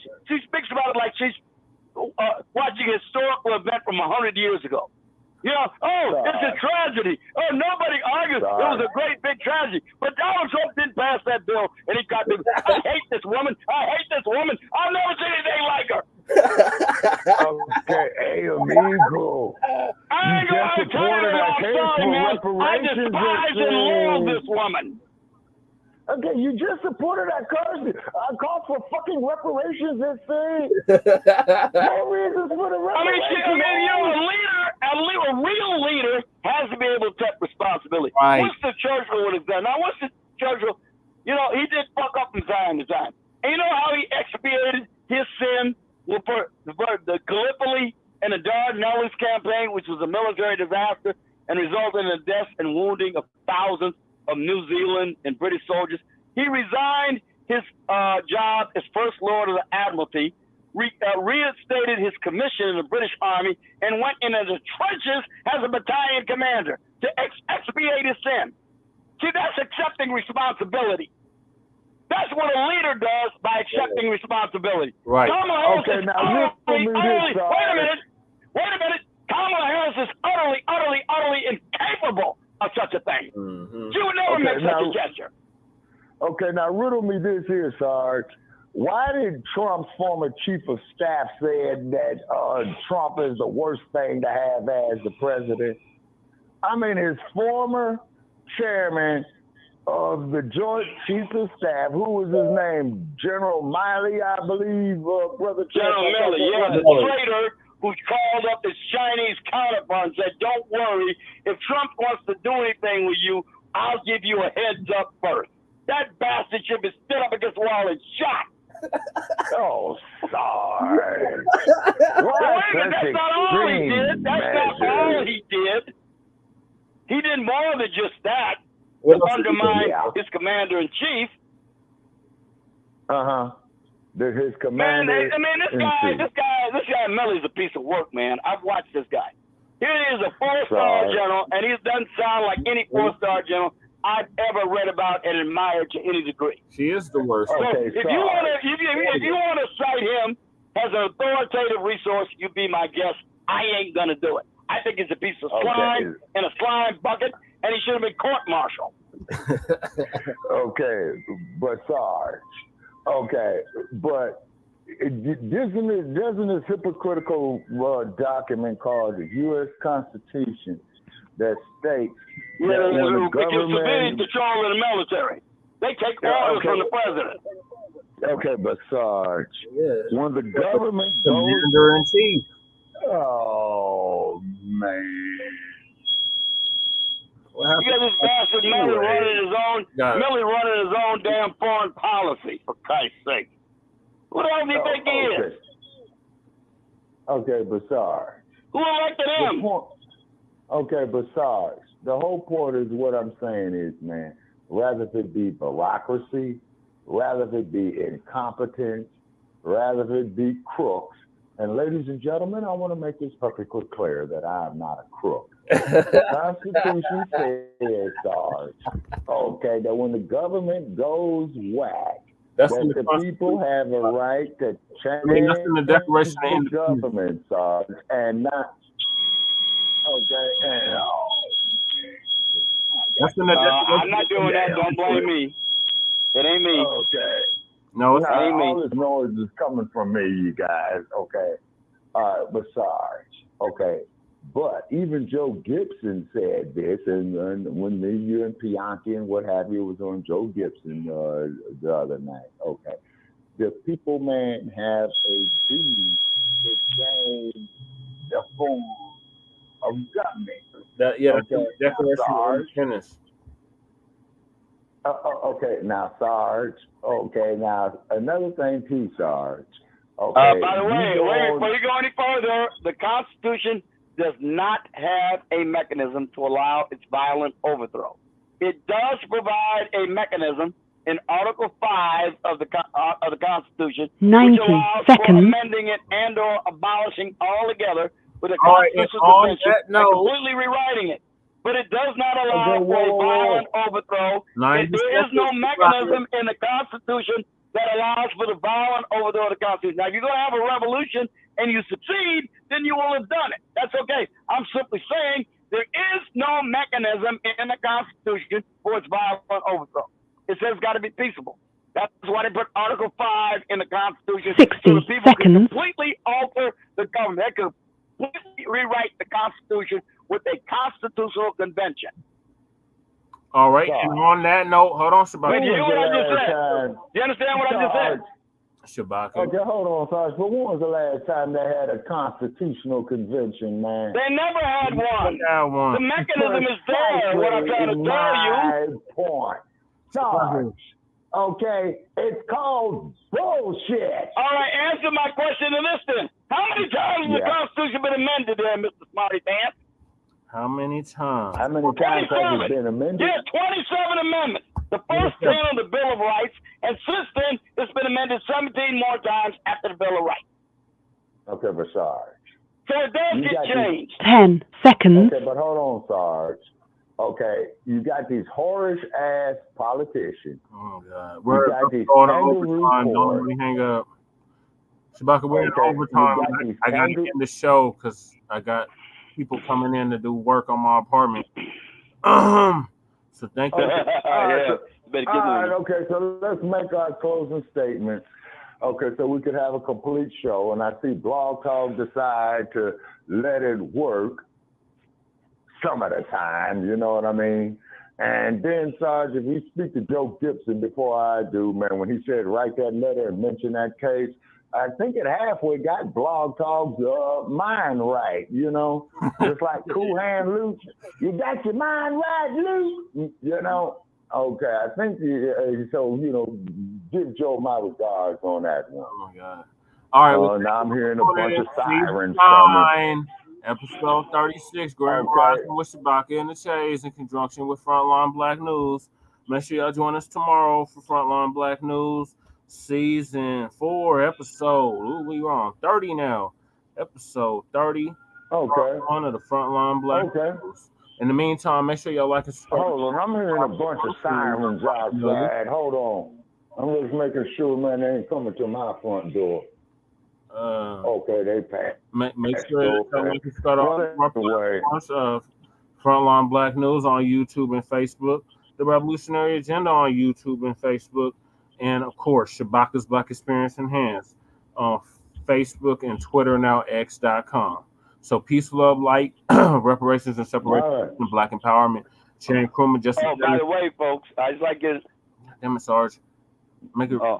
speaks about it like she's watching a historical event from 100 years ago. You know, it's a tragedy. Oh, nobody argues. It was a great big tragedy. But Donald Trump didn't pass that bill, and he got me. I hate this woman. I'll never see anything like her. Okay, hey, amigo. I ain't going to tell you I'm sorry, man. I despise and loathe this woman. Okay, you just supported that call for fucking reparations and thing. No reasons for the reparations. A real leader has to be able to take responsibility. Right. Winston Churchill would have done. Now, Winston Churchill, he did fuck up from time to time. And you know how he expiated his sin for the Gallipoli and the Dardanelles campaign, which was a military disaster and resulted in the deaths and wounding of thousands of New Zealand and British soldiers. He resigned his job as First Lord of the Admiralty, reinstated his commission in the British Army, and went into the trenches as a battalion commander to expiate his sin. See, that's accepting responsibility. That's what a leader does by accepting responsibility. Right. Kamala Harris Wait a minute. Kamala Harris is utterly incapable such a thing. Mm-hmm. She would never make such a gesture. Okay, now riddle me this here, Sarge. Why did Trump's former chief of staff say that Trump is the worst thing to have as the president? I mean, his former chairman of the Joint Chiefs of Staff, who was his name? General Milley, I believe, Brother General Milley, yeah, the traitor who called up his Chinese counterpart and said, don't worry, if Trump wants to do anything with you, I'll give you a heads up first. That bastard should be stood up against the wall and shot. Oh, sorry. That's not all he did. That's not all he did. He did more than just that. To undermine his commander-in-chief. His commander. This guy Milley's a piece of work, man. I've watched this guy. He is a 4-star general, and he doesn't sound like any 4-star general I've ever read about and admired to any degree. She is the worst. So if you want to cite him as an authoritative resource, you be my guest. I ain't gonna do it. I think he's a piece of slime in a slime bucket, and he should have been court-martialed. Okay, but Sarge. Okay, but doesn't this hypocritical document called the U.S. Constitution that states that when the government control of the military, they take orders from the president. Okay, but Sarge, when the government commander-in-chief. Oh man. You got this bastard Milley running his own damn foreign policy, for Christ's sake. What else do you think he is? Okay, but Sarge. Who elected him? Okay, but Sarge, the whole point is what I'm saying is, man, rather it be bureaucracy, rather it be incompetence, rather it be crooks. And ladies and gentlemen, I want to make this perfectly clear that I am not a crook. The Constitution says, Sarge, okay, that when the government goes whack, that the people have a right to change the Declaration the government, Sarge, and not. Okay, I'm not doing that. Don't blame me. It ain't me. Okay. No, it's not all this noise is coming from me, you guys. Okay. All right, but Sarge. Okay. But even Joe Gibson said this, and when you and Bianchi and what have you was on Joe Gibson the other night. Okay. The people, man, have a duty to change the form of government. Declaration of Independence. Okay, now Sarge. Okay, now another thing too, Sarge. Okay. By the way, before you go any further, the Constitution does not have a mechanism to allow its violent overthrow. It does provide a mechanism in Article 5 of the Constitution, 90 which allows seconds. for amending it and/or abolishing altogether with a constitutional convention and completely rewriting it. But it does not allow for a violent overthrow. There is no mechanism in the Constitution that allows for the violent overthrow of the Constitution. Now, if you're going to have a revolution and you succeed, then you will have done it. That's okay. I'm simply saying there is no mechanism in the Constitution for its violent overthrow. It says it's got to be peaceable. That's why they put Article 5 in the Constitution. 60 so that people seconds. can completely alter the government. They can completely rewrite the Constitution with a constitutional convention. All right, and on that note, hold on, Shabaka. You hear what I just said? You understand what I just said? Shabaka. Okay, hold on, Sarge. But when was the last time they had a constitutional convention, man? They never had one. The mechanism is there, what I'm trying to tell you. Point. Sarge, okay, it's called bullshit. All right, answer my question in this then. How many times has the Constitution been amended there, Mr. Smarty Pants? How many times? How many times has it been amended? Yeah, 27 amendments. The first 10 on the Bill of Rights, and since then, it's been amended 17 more times after the Bill of Rights. Okay, but Sarge. So it does get changed. 10 seconds. Okay, but hold on, Sarge. Okay, you got these whorish-ass politicians. Oh, God. We're going to overtime. Don't let me hang up. Shabaka, we're in overtime. I got to end the show because I got people coming in to do work on my apartment. So thank you. Yeah. All right, okay, so let's make our closing statements. Okay, so we could have a complete show, and I see Blog Talk decide to let it work some of the time, you know what I mean? And then, Sarge, if you speak to Joe Gibson before I do, man, when he said write that letter and mention that case, I think it halfway got Blog Talk's mind right, you know? Just like Cool Hand Luke, you got your mind right, Luke, you know? Okay, I think so. You know, give Joe my regards on that one. Oh my God! All right, now I'm hearing a bunch of sirens coming. Episode 36, Grand Rising with Shabaka and the Chase in conjunction with Front Line Blacc News. Make sure y'all join us tomorrow for Front Line Blacc News, season 4, episode. Ooh, we on 30 now. Episode 30. Okay. One of the Front Line Blacc News. In the meantime, make sure y'all like and subscribe. Hold on, I'm hearing a bunch of sirens outside. Hold on. I'm just making sure, man, they ain't coming to my front door. Okay, they passed. Make sure you can start off my Frontline Blacc News on YouTube and Facebook, The Revolutionary Agenda on YouTube and Facebook, and of course, Shabaka's Black Experience Enhanced on Facebook and Twitter, now X.com. So peace, love, light, reparations and separation, and Black empowerment. Sharon Crewman, just. Oh, by the way, folks, I just like to. Damn it, Sarge. Make it. I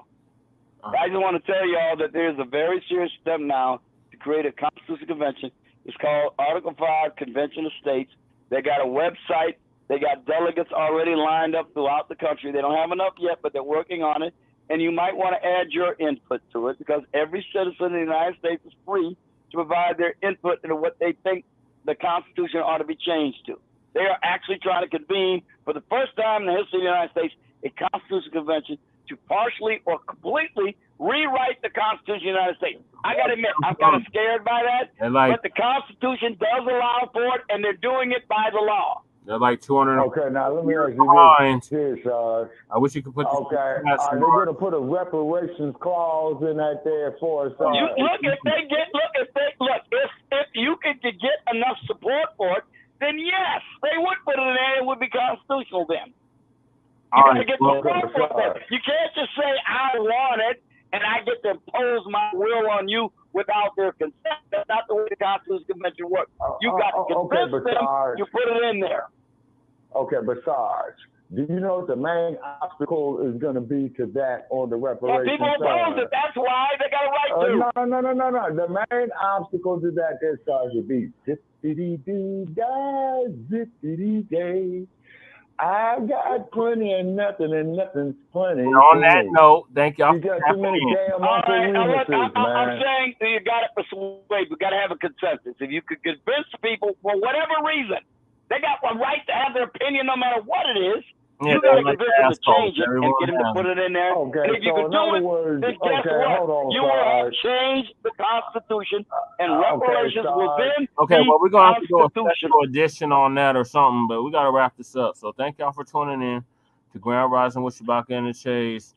just want to tell y'all that there's a very serious step now to create a constitutional convention. It's called Article 5 Convention of States. They got a website. They got delegates already lined up throughout the country. They don't have enough yet, but they're working on it. And you might want to add your input to it, because every citizen in the United States is free to provide their input into what they think the Constitution ought to be changed to. They are actually trying to convene, for the first time in the history of the United States, a constitutional convention to partially or completely rewrite the Constitution of the United States. I got to admit, I'm kind of scared by that, but the Constitution does allow for it, and they're doing it by the law. They're like 200. Okay, now let me ask you this. I wish you could put. Okay, are they going to put a reparations clause in that there for us? If you could get enough support for it, then yes, they would put it in there. It would be constitutional then. You got to get support for it. You can't just say I want it and I get to impose my will on you without their consent. That's not the way the Constitutional Convention works. You got to convince them. You put it in there. Okay, but Sarge, do you know what the main obstacle is going to be to that on the reparations? People oppose it. That's why they got a right to. No. The main obstacle to that is, Sarge, would be zippity-doo-dah, zippity-day. I got plenty and nothing's plenty. And on that note, thank y'all. You got too many damn I'm saying you got to persuade. We got to have a consensus. If you could convince people for whatever reason, they got a right to have their opinion no matter what it is. You got to convince them to change it and get them to put it in there. Okay, and if you can do it, then guess what? You will have changed the Constitution, and reparations will then well, we're going to have to do a special edition on that or something, but we got to wrap this up. So thank y'all for tuning in to Grand Rising with Shabaka and the Chase,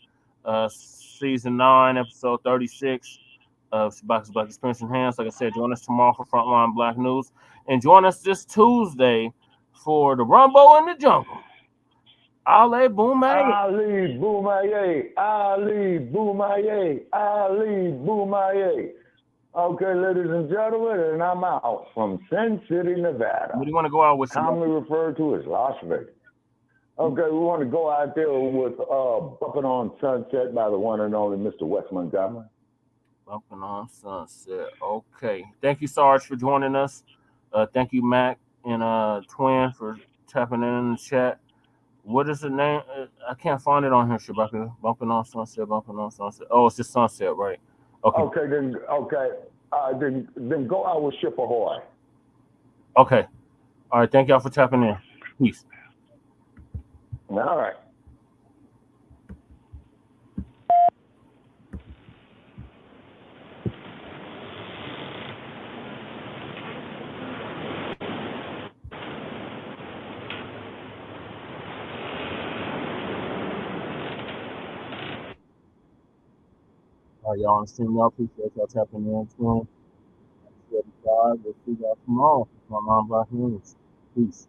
Season 9, Episode 36 of Shabaka's Black Experience Enhanced. Like I said, join us tomorrow for Frontline Blacc News, and join us this Tuesday for the Rumble in the Jungle. Ali Boumaye. Ali Boumaye. Ali Boumaye. Ali Boumaye. Okay, ladies and gentlemen, and I'm out from Sin City, Nevada. What do you want to go out with? Commonly referred to as Las Vegas. Okay, we want to go out there with Bumping on Sunset by the one and only Mr. Wes Montgomery. Bumping on Sunset. Okay. Thank you, Sarge, for joining us. Thank you, Mac and Twin, for tapping in the chat. What is the name? I can't find it on here, Shabaka. Bumping on Sunset, Bumping on Sunset. Oh, it's just Sunset, right? Okay. Then go out with Ship Ahoy. Okay. All right. Thank y'all for tapping in. Peace. All right. All right, y'all on Streamyard. Appreciate y'all tapping in. We'll see y'all tomorrow for Frontline Blacc News. Peace.